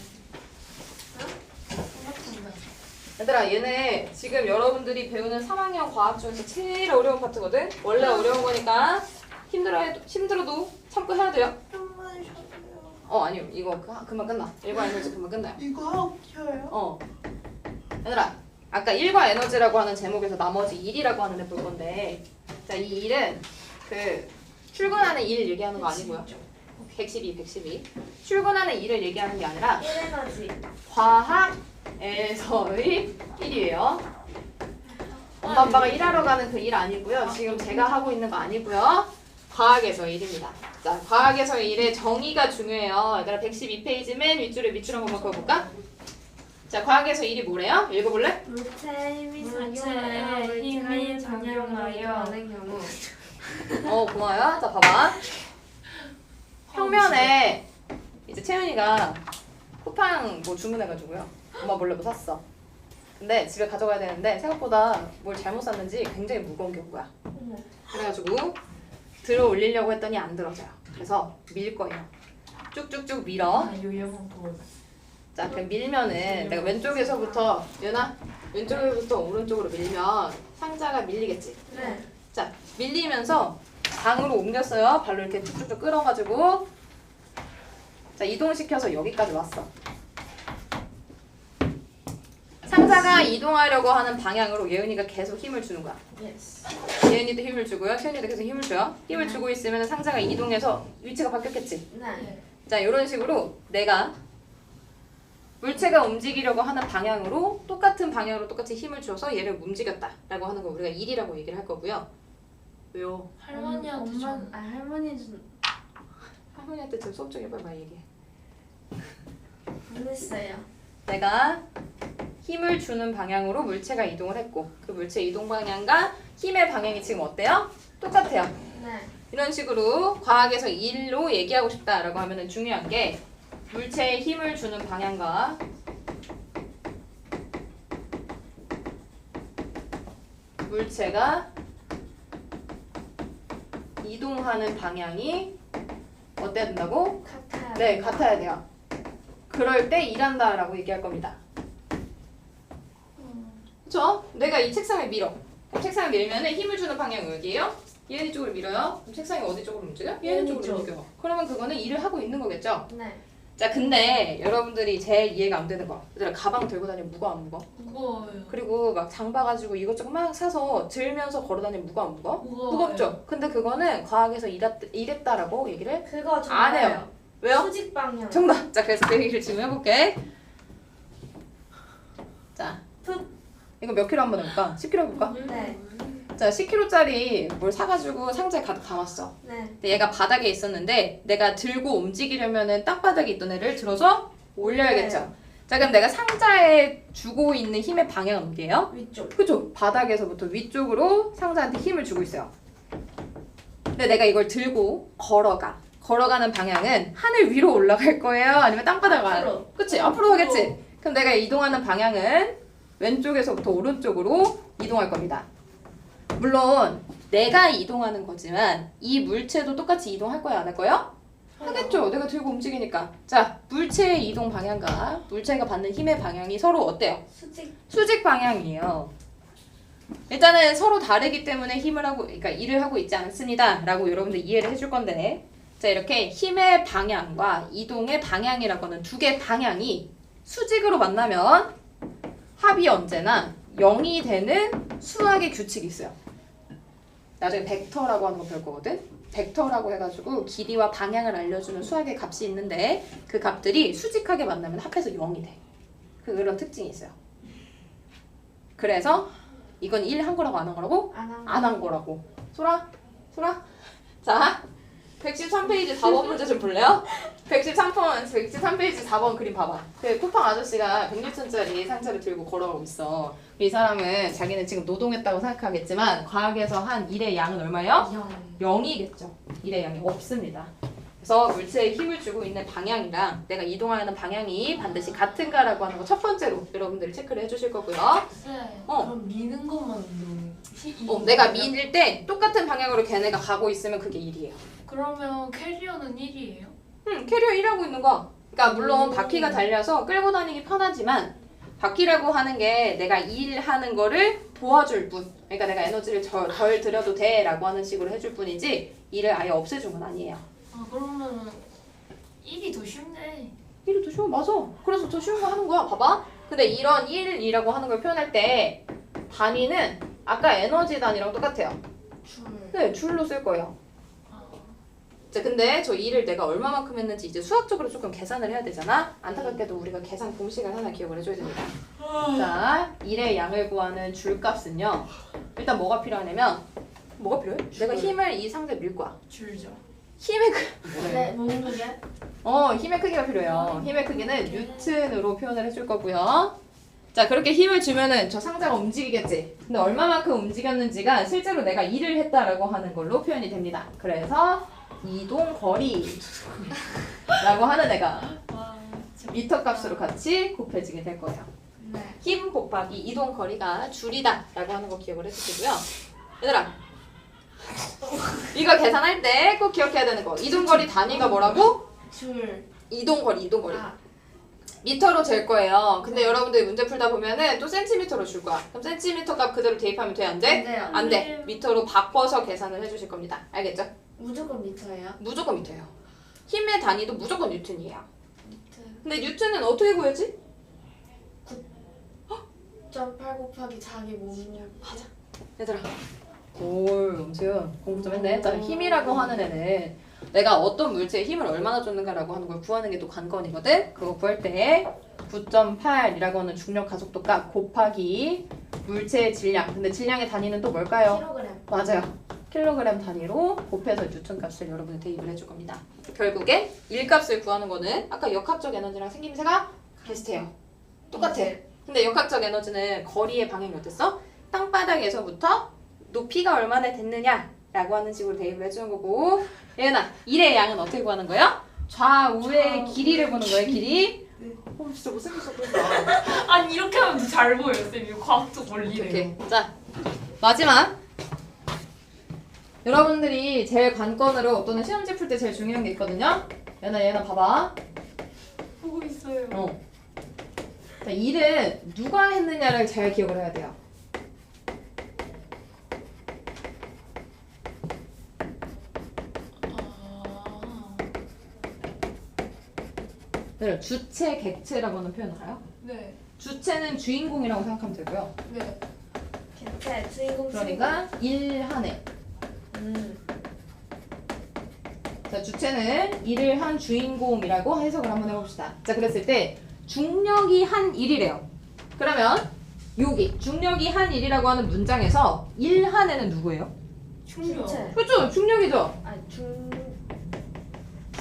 삼각형제. 얘들아 얘네 지금 여러분들이 배우는 3학년 과학 중에서 제일 어려운 파트거든? 원래 어려운 거니까 힘들어도 참고 해야 돼요. 좀만 쉬어요. 아니요. 이거 그만 끝나. 1과 에너지 그만 끝나요. 이거 하고 켜요? 얘들아 아까 1과 에너지라고 하는 제목에서 나머지 1이라고 하는 애 볼 건데 자, 이 1은 그 출근하는 일 얘기하는 거 아니고요. 112. 출근하는 일을 얘기하는 게 아니라 1에너지. 과학에서의 1이에요. 엄마 아빠가 일하러 가는 그 일 아니고요. 지금 제가 하고 있는 거 아니고요. 과학에서의 1입니다. 자, 과학에서의 1의 정의가 중요해요. 얘들아 112페이지 맨 밑줄에 밑줄 한번 그어볼까? 자, 과학에서 1이 뭐래요? 읽어볼래? 물체의 힘이 물체의 힘이 작용하여 하는 경우. 고마워요. 자, 봐봐. 평면에 이제 채윤이가 쿠팡 뭐 주문해가지고요. 엄마 몰래 뭐 샀어. 근데 집에 가져가야 되는데 생각보다 뭘 잘못 샀는지 굉장히 무거운 게 온 거야. 그래가지고 들어 올리려고 했더니 안 들어져요. 그래서 밀 거예요. 쭉쭉쭉 밀어. 요요봉투. 자, 그럼 밀면은 내가 왼쪽에서부터 연아 왼쪽에서부터 오른쪽으로 밀면 상자가 밀리겠지. 네. 자, 밀리면서 방으로 옮겼어요. 발로 이렇게 쭉쭉쭉 끌어가지고 자, 이동시켜서 여기까지 왔어. 상자가 이동하려고 하는 방향으로 예은이가 계속 힘을 주는 거야. 예스. 예은이도 힘을 주고요. 채은이도 계속 힘을 줘요. 힘을 주고 있으면 상자가 이동해서 위치가 바뀌었겠지. 네. 자, 이런 식으로 내가 물체가 움직이려고 하는 방향으로 똑같은 방향으로 똑같이 힘을 줘서 얘를 움직였다라고 하는 거 우리가 일이라고 얘기를 할 거고요. 왜요? 할머니한테 엄마, 좀. 할머니 좀 할머니한테 지금 수업 중에 빨리 말 얘기해. 안 했어요. 내가 힘을 주는 방향으로 물체가 이동을 했고 그 물체 이동 방향과 힘의 방향이 지금 어때요? 똑같아요. 네. 이런 식으로 과학에서 일로 얘기하고 싶다라고 하면은 중요한 게 물체에 힘을 주는 방향과 물체가 이동하는 방향이 어때야 된다고? 같아요. 네, 같아야 돼요. 그럴 때 일한다라고 얘기할 겁니다. 그쵸? 내가 이 책상을 밀어. 그럼 책상을 밀면은 힘을 주는 방향은 여기예요? 예은이 쪽으로 밀어요. 그럼 책상이 어디 쪽으로 움직여? 예은이 쪽으로 쪽. 움직여. 그러면 그거는 일을 하고 있는 거겠죠? 네. 자, 근데 여러분들이 제일 이해가 안 되는 거. 얘들아, 가방 들고 다니면 무거워 안 무거워? 무거워요. 그리고 막 장 봐가지고 이것저것 막 사서 들면서 걸어 다니면 무거워 안 무거워? 무거워요. 무겁죠? 근데 그거는 과학에서 일했다라고 얘기를 그거 안 정말요. 해요. 왜요? 수직 방향. 정답! 자, 그래서 그 얘기를 지금 해볼게. 자, 이거 몇 킬로 한번 해볼까? 10킬로 해볼까? 네. 자, 10킬로짜리 뭘 사가지고 상자에 가득 담았어. 네. 근데 얘가 바닥에 있었는데 내가 들고 움직이려면은 땅바닥에 있던 애를 들어서 올려야겠죠. 자, 그럼 내가 상자에 주고 있는 힘의 방향은 어디예요? 위쪽. 그죠? 바닥에서부터 위쪽으로 상자한테 힘을 주고 있어요. 근데 내가 이걸 들고 걸어가는 방향은 하늘 위로 올라갈 거예요? 아니면 땅바닥 앞으로. 그치? 앞으로 가겠지? 그럼 내가 이동하는 방향은 왼쪽에서부터 오른쪽으로 이동할 겁니다. 물론 내가 이동하는 거지만 이 물체도 똑같이 이동할 거야? 안 할 거야? 하겠죠. 내가 들고 움직이니까. 자, 물체의 이동 방향과 물체가 받는 힘의 방향이 서로 어때요? 수직. 수직 방향이에요. 일단은 서로 다르기 때문에 그러니까 일을 하고 있지 않습니다. 라고 여러분들 이해를 해줄 건데, 자, 이렇게 힘의 방향과 이동의 방향이라고 하는 두 개의 방향이 수직으로 만나면 합이 언제나 0이 되는 수학의 규칙이 있어요. 나중에 벡터라고 하는 거 배울 거거든? 벡터라고 해가지고 길이와 방향을 알려주는 수학의 값이 있는데 그 값들이 수직하게 만나면 합해서 0이 돼. 그런 특징이 있어요. 그래서 이건 1 한 거라고 안 한 거라고? 안 한. 안 한 거라고. 소라? 자, 113페이지 4번 문제 좀 볼래요? 113페이지 4번 그림 봐봐. 그 쿠팡 아저씨가 100N짜리 상자를 들고 걸어가고 있어. 이 사람은 자기는 지금 노동했다고 생각하겠지만 과학에서 한 1의 양은 얼마예요? 0이겠죠. 1의 양이 없습니다. 그래서 물체에 힘을 주고 있는 방향이랑 내가 이동하는 방향이 반드시 같은가라고 하는 거 첫 번째로 여러분들이 체크를 해주실 거고요. 네. 어. 그럼 미는 것만 내가 밀릴 때 똑같은 방향으로 걔네가 가고 있으면 그게 1이에요. 그러면 캐리어는 1이에요? 캐리어 1하고 있는 거. 그러니까 물론 바퀴가 달려서 끌고 다니기 편하지만 바퀴라고 하는 게 내가 일하는 거를 도와줄 뿐. 그러니까 내가 에너지를 덜 들여도 돼 라고 하는 식으로 해줄 뿐이지 일을 아예 없애준 건 아니에요. 아 그러면 1이 더 쉽네. 1이 더 쉬워. 맞아. 그래서 더 쉬운 거 하는 거야. 봐봐. 근데 이런 1이라고 하는 걸 표현할 때 단위는 아까 에너지 단위랑 똑같아요. 줄. 네, 줄로 쓸 거예요. 자, 근데 저 일을 내가 얼마만큼 했는지 이제 수학적으로 조금 계산을 해야 되잖아. 안타깝게도 우리가 계산 공식을 하나 기억을 해줘야 됩니다. 자, 일의 양을 구하는 줄값은요. 일단 뭐가 필요하냐면 뭐가 필요해? 내가 힘을 이 상자에 밀 거야. 줄죠. 힘의 네, 뭔 그게? 힘의 크기가 필요해요. 힘의 크기는 뉴턴으로 표현을 해줄 거고요. 자, 그렇게 힘을 주면은 저 상자가 움직이겠지. 근데 얼마만큼 움직였는지가 실제로 내가 일을 했다라고 하는 걸로 표현이 됩니다. 그래서 이동 거리라고 하는 애가 미터 값으로 같이 곱해지게 될 거예요. 네. 힘 곱하기 이동 거리가 줄이다라고 하는 거 기억을 해주시고요. 얘들아, 이거 계산할 때 꼭 기억해야 되는 거. 이동 거리 단위가 뭐라고? 줄. 이동 거리. 아, 미터로 잴 거예요. 근데 여러분들 문제 풀다 보면은 또 센티미터로 줄 거야. 그럼 센티미터 값 그대로 대입하면 돼? 안 돼? 안 돼요. 안 돼. 미터로 바꿔서 계산을 해주실 겁니다. 알겠죠? 무조건 미터예요? 무조건 미터예요. 힘의 단위도 무조건 뉴턴이에요. 미터. 근데 뉴턴은 어떻게 구했지? 9.8 곱하기 자기 몸력. 맞아. 얘들아. 올, 엄지훈 공부 좀 했네. 자, 힘이라고 하는 애는 내가 어떤 물체에 힘을 얼마나 줬는가라고 하는 걸 구하는 게 또 관건이거든. 그거 구할 때 9.8이라고 하는 중력 가속도 값 곱하기 물체의 질량. 근데 질량의 단위는 또 뭘까요? 킬로그램. 맞아요. 킬로그램 단위로 곱해서 뉴턴 값을 여러분이 대입을 해줄 겁니다. 결국에 일값을 구하는 거는 아까 역학적 에너지랑 생김새가 비슷해요. 똑같아. 근데 역학적 에너지는 거리의 방향이 어땠어? 땅바닥에서부터 높이가 얼마나 됐느냐라고 하는 식으로 대입을 해주는 거고, 예은아, 일의 양은 어떻게 구하는 거야? 좌우의 길이를 보는 거예요. 길이. 진짜 못생겼어 보인다. 아니 이렇게 하면 더 잘 보여요 쌤. 이거 과학적 원리래요. 이렇게. 자, 마지막. 여러분들이 제일 관건으로 또는 시험지 풀 때 제일 중요한 게 있거든요. 얘나 봐봐. 보고 있어요. 자, 일은 누가 했느냐를 잘 기억을 해야 돼요. 네, 주체, 객체라고 하는 표현 알아요? 네. 주체는 주인공이라고 생각하면 되고요. 네. 객체 주인공. 그러니까 일 한 해. 자, 주체는 일을 한 주인공이라고 해석을 한번 해봅시다. 자, 그랬을 때 중력이 한 일이래요. 그러면 여기 중력이 한 일이라고 하는 문장에서 일 한 해는 누구예요? 중력. 주체. 그렇죠, 중력이죠. 아니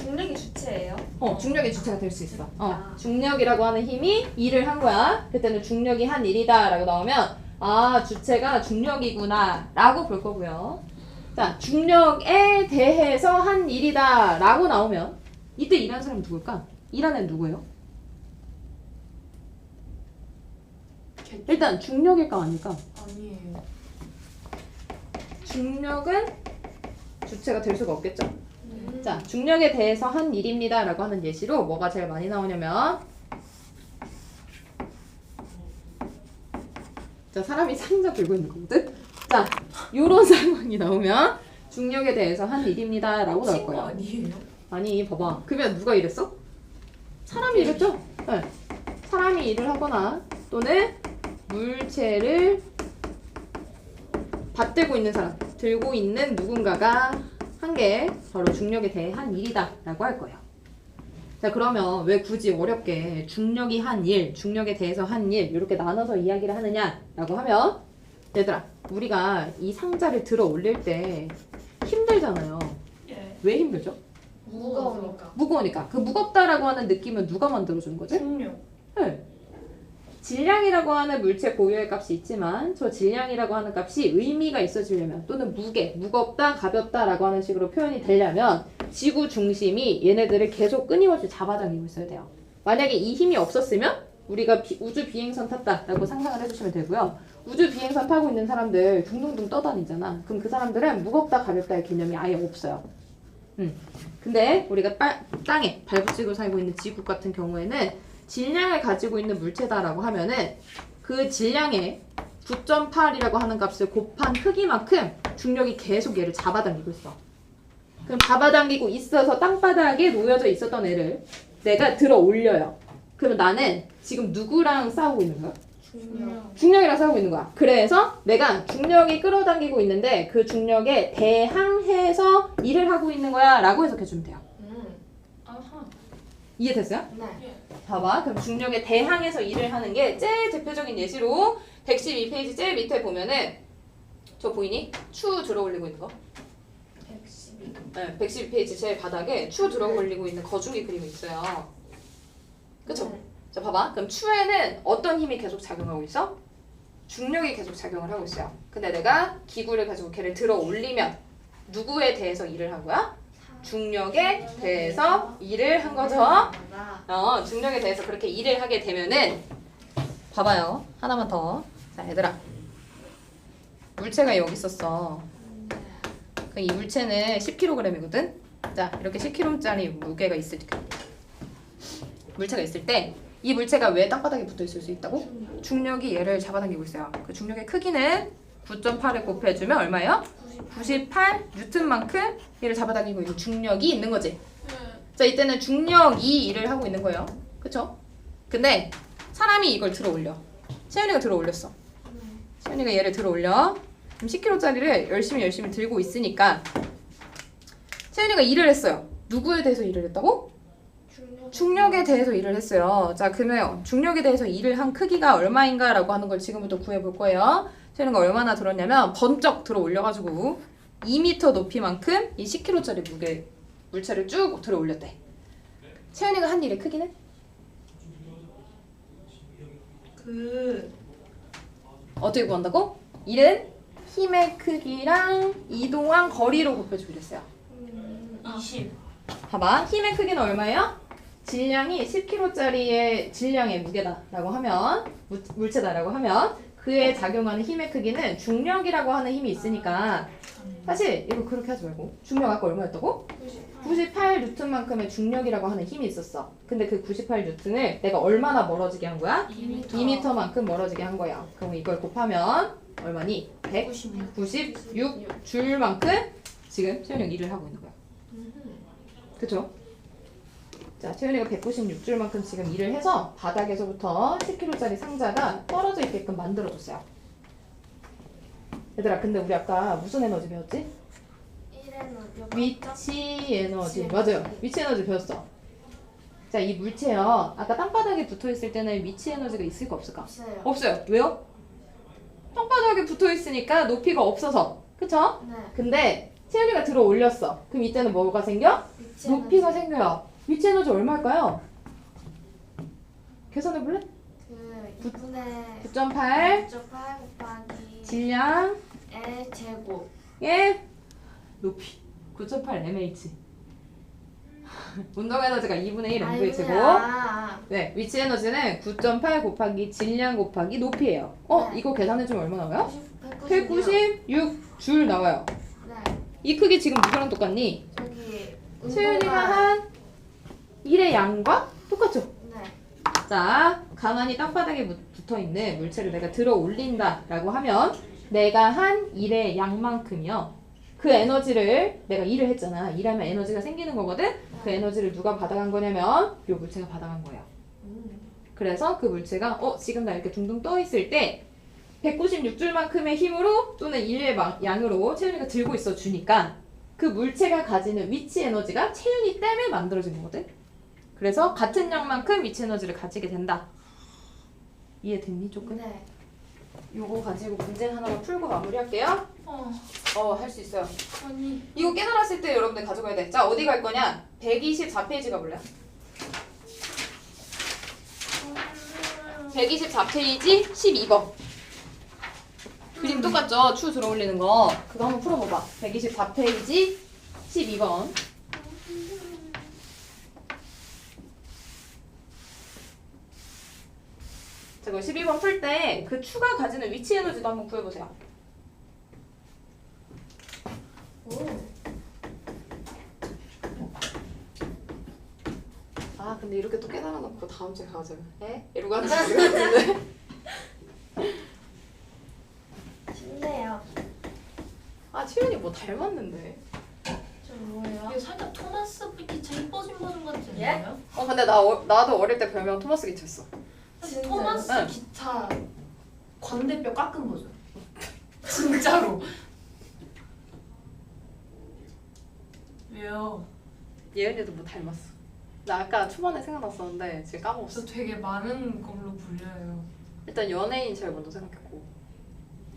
중력이 주체예요? 중력이 주체가 될 수 있어. 아. 중력이라고 하는 힘이 일을 한 거야. 그때는 중력이 한 일이다라고 나오면 아, 주체가 중력이구나 라고 볼 거고요. 자, 중력에 대해서 한 일이다 라고 나오면 이때 일하는 사람이 누굴까? 일하는 애는 누구예요? 일단 중력일까 아닐까? 아니에요. 중력은 주체가 될 수가 없겠죠. 자, 중력에 대해서 한 일입니다 라고 하는 예시로 뭐가 제일 많이 나오냐면, 자, 사람이 상자 들고 있는 거거든? 자, 요런 상황이 나오면 중력에 대해서 한 일입니다 라고 나올 거야. 아니에요? 아니, 봐봐. 그러면 누가 일했어? 사람이 일했죠? 네. 사람이 일을 하거나 또는 물체를 받들고 있는 사람, 들고 있는 누군가가 한 게 바로 중력에 대해 한 일이다 라고 할 거예요. 자, 그러면 왜 굳이 어렵게 중력이 한 일, 중력에 대해서 한 일 이렇게 나눠서 이야기를 하느냐 라고 하면 얘들아, 우리가 이 상자를 들어 올릴 때 힘들잖아요. 예. 왜 힘들죠? 무거우니까. 무거우니까. 그 무겁다라고 하는 느낌은 누가 만들어주는 거지? 중력. 네. 질량이라고 하는 물체 고유의 값이 있지만 저 질량이라고 하는 값이 의미가 있어지려면 또는 무게, 무겁다, 가볍다라고 하는 식으로 표현이 되려면 지구 중심이 얘네들을 계속 끊임없이 잡아당기고 있어야 돼요. 만약에 이 힘이 없었으면 우리가 우주 비행선 탔다라고 상상을 해주시면 되고요. 우주 비행선 타고 있는 사람들 둥둥둥 떠다니잖아. 그럼 그 사람들은 무겁다, 가볍다의 개념이 아예 없어요. 근데 우리가 땅에 발붙이고 살고 있는 지구 같은 경우에는 질량을 가지고 있는 물체다라고 하면은 그 질량의 9.8이라고 하는 값을 곱한 크기만큼 중력이 계속 얘를 잡아당기고 있어. 그럼 잡아당기고 있어서 땅바닥에 놓여져 있었던 애를 내가 들어 올려요. 그러면 나는 지금 누구랑 싸우고 있는 거야? 중력. 중력이랑 싸우고 있는 거야. 그래서 내가 중력이 끌어당기고 있는데 그 중력에 대항해서 일을 하고 있는 거야 라고 해석해주면 돼요. 아하. 이해됐어요? 네. 봐봐. 그럼 중력에 대항해서 일을 하는 게 제일 대표적인 예시로 112페이지 제일 밑에 보면은 저 보이니? 추 들어 올리고 있는 거. 112. 네, 112페이지 제일 바닥에 추 들어 올리고 있는 거중이 그림이 있어요. 그쵸? 네. 자, 봐봐. 그럼 추에는 어떤 힘이 계속 작용하고 있어? 중력이 계속 작용을 하고 있어요. 근데 내가 기구를 가지고 걔를 들어 올리면 누구에 대해서 일을 한 거야? 중력에 대해서 일을 한 거죠. 중력에 대해서 그렇게 일을 하게 되면은 봐봐요. 하나만 더. 자, 얘들아. 물체가 여기 있었어. 그럼 이 물체는 10kg이거든. 자, 이렇게 10kg짜리 무게가 있을 때 물체가 있을 때 이 물체가 왜 땅바닥에 붙어 있을 수 있다고? 중력이 얘를 잡아당기고 있어요. 그 중력의 크기는 9.8을 곱해주면 얼마예요? 98 뉴턴만큼 얘를 잡아당기고 있는 중력이 있는 거지. 자, 이때는 중력이 일을 하고 있는 거예요. 그쵸? 근데 사람이 이걸 들어 올려. 채연이가 들어 올렸어. 채연이가 얘를 들어 올려. 그럼 10kg짜리를 열심히 들고 있으니까 채연이가 일을 했어요. 누구에 대해서 일을 했다고? 중력에 대해서 일을 했어요. 자, 그러면 중력에 대해서 일을 한 크기가 얼마인가 라고 하는 걸 지금부터 구해볼 거예요. 채연이가 얼마나 들었냐면 번쩍 들어 올려가지고 2m 높이만큼 이 10kg짜리 물체를 쭉 들어 올렸대. 채연이가 한 일의 크기는? 어떻게 구한다고? 일은 힘의 크기랑 이동한 거리로 곱해주기로 했어요. 20. 봐봐. 힘의 크기는 얼마예요? 질량이 10kg짜리의 질량의 무게다라고 하면 물체다라고 하면 그에 작용하는 힘의 크기는 중력이라고 하는 힘이 있으니까 사실 이거 그렇게 하지 말고 중력 아까 얼마였다고? 98 뉴턴만큼의 중력이라고 하는 힘이 있었어. 근데 그 98 뉴턴을 내가 얼마나 멀어지게 한 거야? 2m만큼 멀어지게 한 거야. 그럼 이걸 곱하면 얼마니? 196 줄만큼 지금 채연이가 일을 하고 있는 거야. 그쵸? 자, 채연이가 196줄만큼 지금 일을 해서 바닥에서부터 10kg짜리 상자가 떨어져 있게끔 만들어줬어요. 얘들아, 근데 우리 아까 무슨 에너지 배웠지? 위치 에너지. 맞아요. 위치 에너지 배웠어. 자, 이 물체요. 아까 땅바닥에 붙어있을 때는 위치 에너지가 있을까 없을까? 없어요. 없어요. 왜요? 땅바닥에 붙어있으니까 높이가 없어서. 그쵸? 네. 근데 채연이가 들어 올렸어. 그럼 이때는 뭐가 생겨? 높이가 생겨요. 위치 에너지 얼마일까요? 계산해볼래? 그 2분의 9.8 9.8 곱하기 질량의 L 제곱. 높이 9.8 mH 운동 에너지가 2분의 1 mv의 제곱. 아이고야. 네, 위치 에너지는 9.8 곱하기 질량 곱하기 높이예요. 네. 이거 계산해주면 얼마 나와요? 196. 196줄 나와요. 네. 이 크기 지금 누구랑 똑같니? 저기 채연이가 한 1의 양과 똑같죠? 네. 자, 가만히 땅바닥에 붙어있는 물체를 내가 들어 올린다라고 하면 내가 한 일의 양만큼이요. 그 에너지를 내가 일을 했잖아. 일하면 에너지가 생기는 거거든? 그 에너지를 누가 받아간 거냐면 이 물체가 받아간 거예요. 그래서 그 물체가 지금 나 이렇게 둥둥 떠있을 때 196줄만큼의 힘으로 또는 일의 양으로 채윤이가 들고 있어 주니까 그 물체가 가지는 위치 에너지가 채윤이 때문에 만들어진 거거든? 그래서 같은 양만큼 위치 에너지를 가지게 된다. 이해됐니 조금? 네. 요거 가지고 문제 하나만 풀고 마무리할게요. 할 수 있어요. 아니 이거 깨달았을 때 여러분들 가져가야 돼. 자, 어디 갈 거냐? 124페이지 가볼래요? 124페이지 12번. 그림 똑같죠? 추 들어올리는 거. 그거 한번 풀어봐봐. 124페이지 12번. 자, 그 12번 풀 때 그 추가 가지는 위치 에너지도 한번 구해보세요. 아, 근데 이렇게 또 깨달아놓고 다음 주에 가져요. 에? 이러고 하는 거 같은데? 쉽네요. 아, 치윤이 뭐 닮았는데? 저 뭐예요? 이게 살짝 토마스 기차 이뻐진 버전 같지 예? 않나요? 근데 나도 어릴 때 별명 토마스 기차였어. 진짜요? 토마스 응. 기차 광대뼈 깎은 버전. 진짜로. 왜요? 예은이도 뭐 닮았어. 나 아까 초반에 생각났었는데 지금 까먹었어. 저 되게 많은 걸로 불려요. 일단 연예인 제일 먼저 생각했고.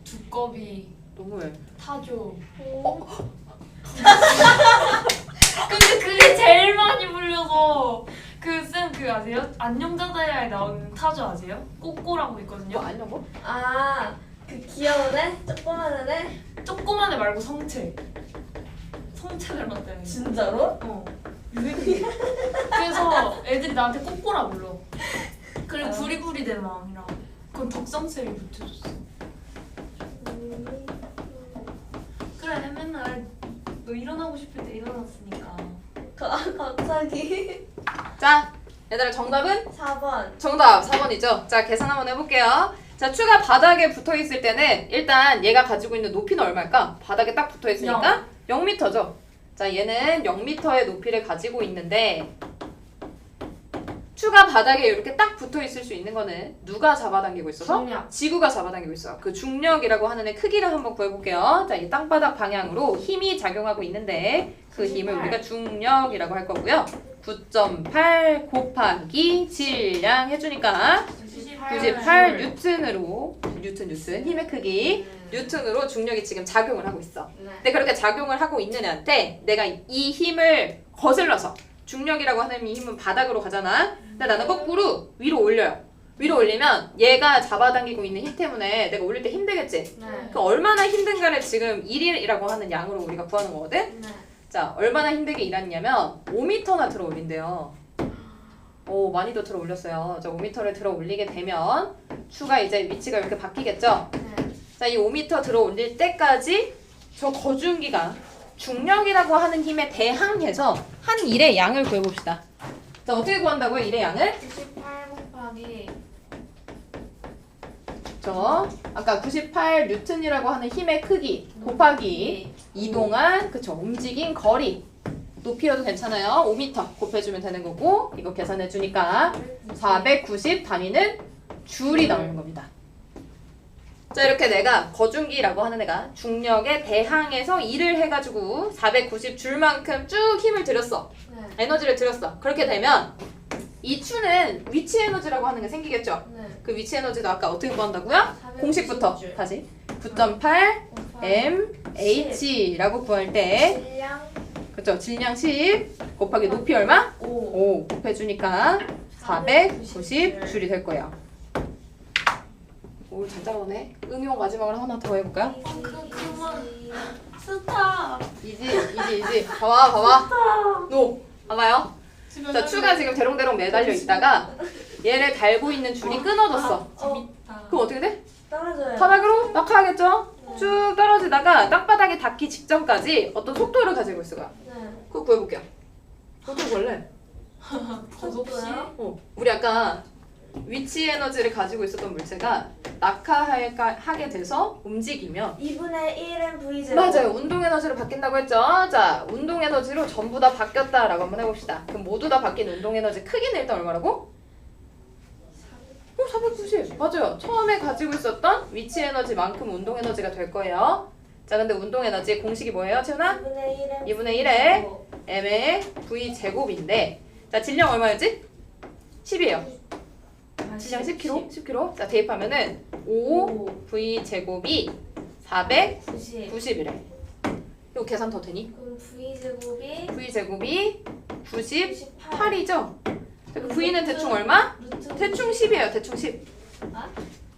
두꺼비, 너무해. 타조. 오. 근데 그게 제일 많이 불려서 그 아세요? 안녕자다야에 나오는 타조 아세요? 꼬꼬라고 있거든요. 뭐 안녕 뭐? 아, 그 귀여운 애? 조그마한 애? 조그만 애 말고 성체. 성체 닮았다요. 진짜로? 어. 유행이에요. 그래서 애들이 나한테 꼬꼬라 불러. 그리고 부리부리 내 마음이랑 그건 덕성체를 붙여줬어. 그래 맨날 너 일어나고 싶을 때 일어났으니까. 갑자기. 자, 얘들아 정답은? 4번. 정답 4번이죠. 자, 계산 한번 해볼게요. 자, 추가 바닥에 붙어있을 때는 일단 얘가 가지고 있는 높이는 얼마일까? 바닥에 딱 붙어있으니까 0m죠. 자, 얘는 0m의 높이를 가지고 있는데 추가 바닥에 이렇게 딱 붙어있을 수 있는 거는 누가 잡아당기고 있어서? 중력. 지구가 잡아당기고 있어요. 그 중력이라고 하는 애 크기를 한번 구해볼게요. 자, 이 땅바닥 방향으로 힘이 작용하고 있는데 그 힘을 98. 우리가 중력이라고 할 거고요. 9.8 곱하기 질량 해주니까 98 뉴턴으로 뉴턴 힘의 크기 뉴턴으로 중력이 지금 작용을 하고 있어. 네. 근데 그렇게 작용을 하고 있는 애한테 내가 이 힘을 거슬러서 중력이라고 하는 이 힘은 바닥으로 가잖아. 근데 나는 거꾸로 위로 올려요. 위로 올리면 얘가 잡아당기고 있는 힘 때문에 내가 올릴 때 힘들겠지? 네. 그 얼마나 힘든가를 지금 1이라고 하는 양으로 우리가 구하는 거거든? 네. 자, 얼마나 힘들게 일하느냐면 5m나 들어 올린대요. 오, 많이도 들어 올렸어요. 자, 5m를 들어 올리게 되면 추가 이제 위치가 이렇게 바뀌겠죠? 네. 자, 이 5m 들어 올릴 때까지 저 거중기가 중력이라고 하는 힘에 대항해서 한 일의 양을 구해봅시다. 자, 어떻게 구한다고요? 일의 양을? 98 곱하기 아까 98 뉴턴이라고 하는 힘의 크기 곱하기 이동한 움직인 거리 높이여도 괜찮아요. 5m 곱해주면 되는 거고 이거 계산해주니까 490 단위는 줄이 나오는 겁니다. 자, 이렇게 내가 거중기라고 하는 애가 중력에 대항해서 일을 해가지고 490 줄만큼 쭉 힘을 들였어. 네. 에너지를 들였어. 그렇게 되면 이 추는 위치 에너지라고 하는 게 생기겠죠? 네. 그 위치 에너지도 아까 어떻게 구한다고요? 공식부터 490 줄. 다시 9.8 mh라고 구할 때 질량 그쵸? 질량 10 곱하기 높이 얼마? 5 곱해주니까 490 줄이 될 거예요. 오, 잘 따라오네. 응용 마지막으로 하나 더 해볼까요? 그만. 스타. 이지. 봐봐. 노. 봐봐요. 자, 추가 지금 대롱대롱 매달려 있다가 얘를 달고 있는 줄이 끊어졌어. 재밌다. 그럼 어떻게 돼? 떨어져요. 바닥으로 낙하하겠죠? 쭉 떨어지다가 땅바닥에 닿기 직전까지 어떤 속도를 가지고 있을 거야. 네. 그거 구해볼게요. 어떻게 구할래? 버섯씨. 우리 아까 위치 에너지를 가지고 있었던 물체가 낙하하게 돼서 움직이면 2분의 1은 V제곱. 맞아요. 운동 에너지로 바뀐다고 했죠. 자, 운동 에너지로 전부 다 바뀌었다라고 한번 해봅시다. 그럼 모두 다 바뀐 운동 에너지 크기는 일단 얼마라고? 490. 맞아요. 처음에 가지고 있었던 위치 에너지만큼 운동 에너지가 될 거예요. 자, 근데 운동 에너지 공식이 뭐예요, 채훈아? 2분의 1은 2분의 1에 m의 v 제곱인데, 자, 질량 얼마였지? 10이에요. 질량 10kg? 10kg. 자, 대입하면은 5 V 제곱이 90. 490이래. 이거 계산 더 되니? 그럼 V 제곱이 V 제곱이 98. 98이죠? V는 대충 얼마? 루트 대충 10이에요. 대충 10. 아?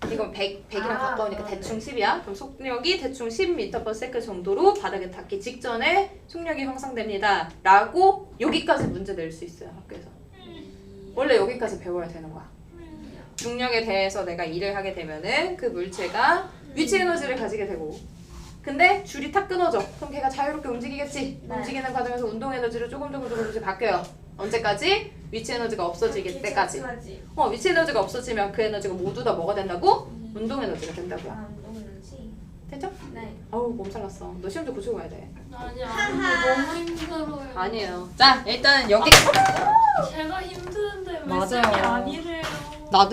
이건 100이랑 아, 가까우니까 네. 대충 10이야. 그럼 속력이 대충 10m/s 정도로 바닥에 닿기 직전에 속력이 형성됩니다. 라고 여기까지 문제 낼 수 있어요. 학교에서. 원래 여기까지 배워야 되는 거야. 중력에 대해서 내가 일을 하게 되면은 그 물체가 위치 에너지를 가지게 되고 근데 줄이 탁 끊어져. 그럼 걔가 자유롭게 움직이겠지. 네. 움직이는 과정에서 운동 에너지로 조금씩 바뀌어요. 언제까지? 위치 에너지가 없어질 때까지. 위치 에너지가 없어지면 그 에너지가 모두 다 뭐가 된다고? 운동 에너지가 된다고요. 아, 운동에너지. 됐죠? 네. 어우 몸살 났어. 너 시험 좀 고치고 가야 돼. 아니 너무 힘들어요. 아니에요. 자 일단 여기 제가 힘드는데 왜 맞아요. 쌤이 아니래요?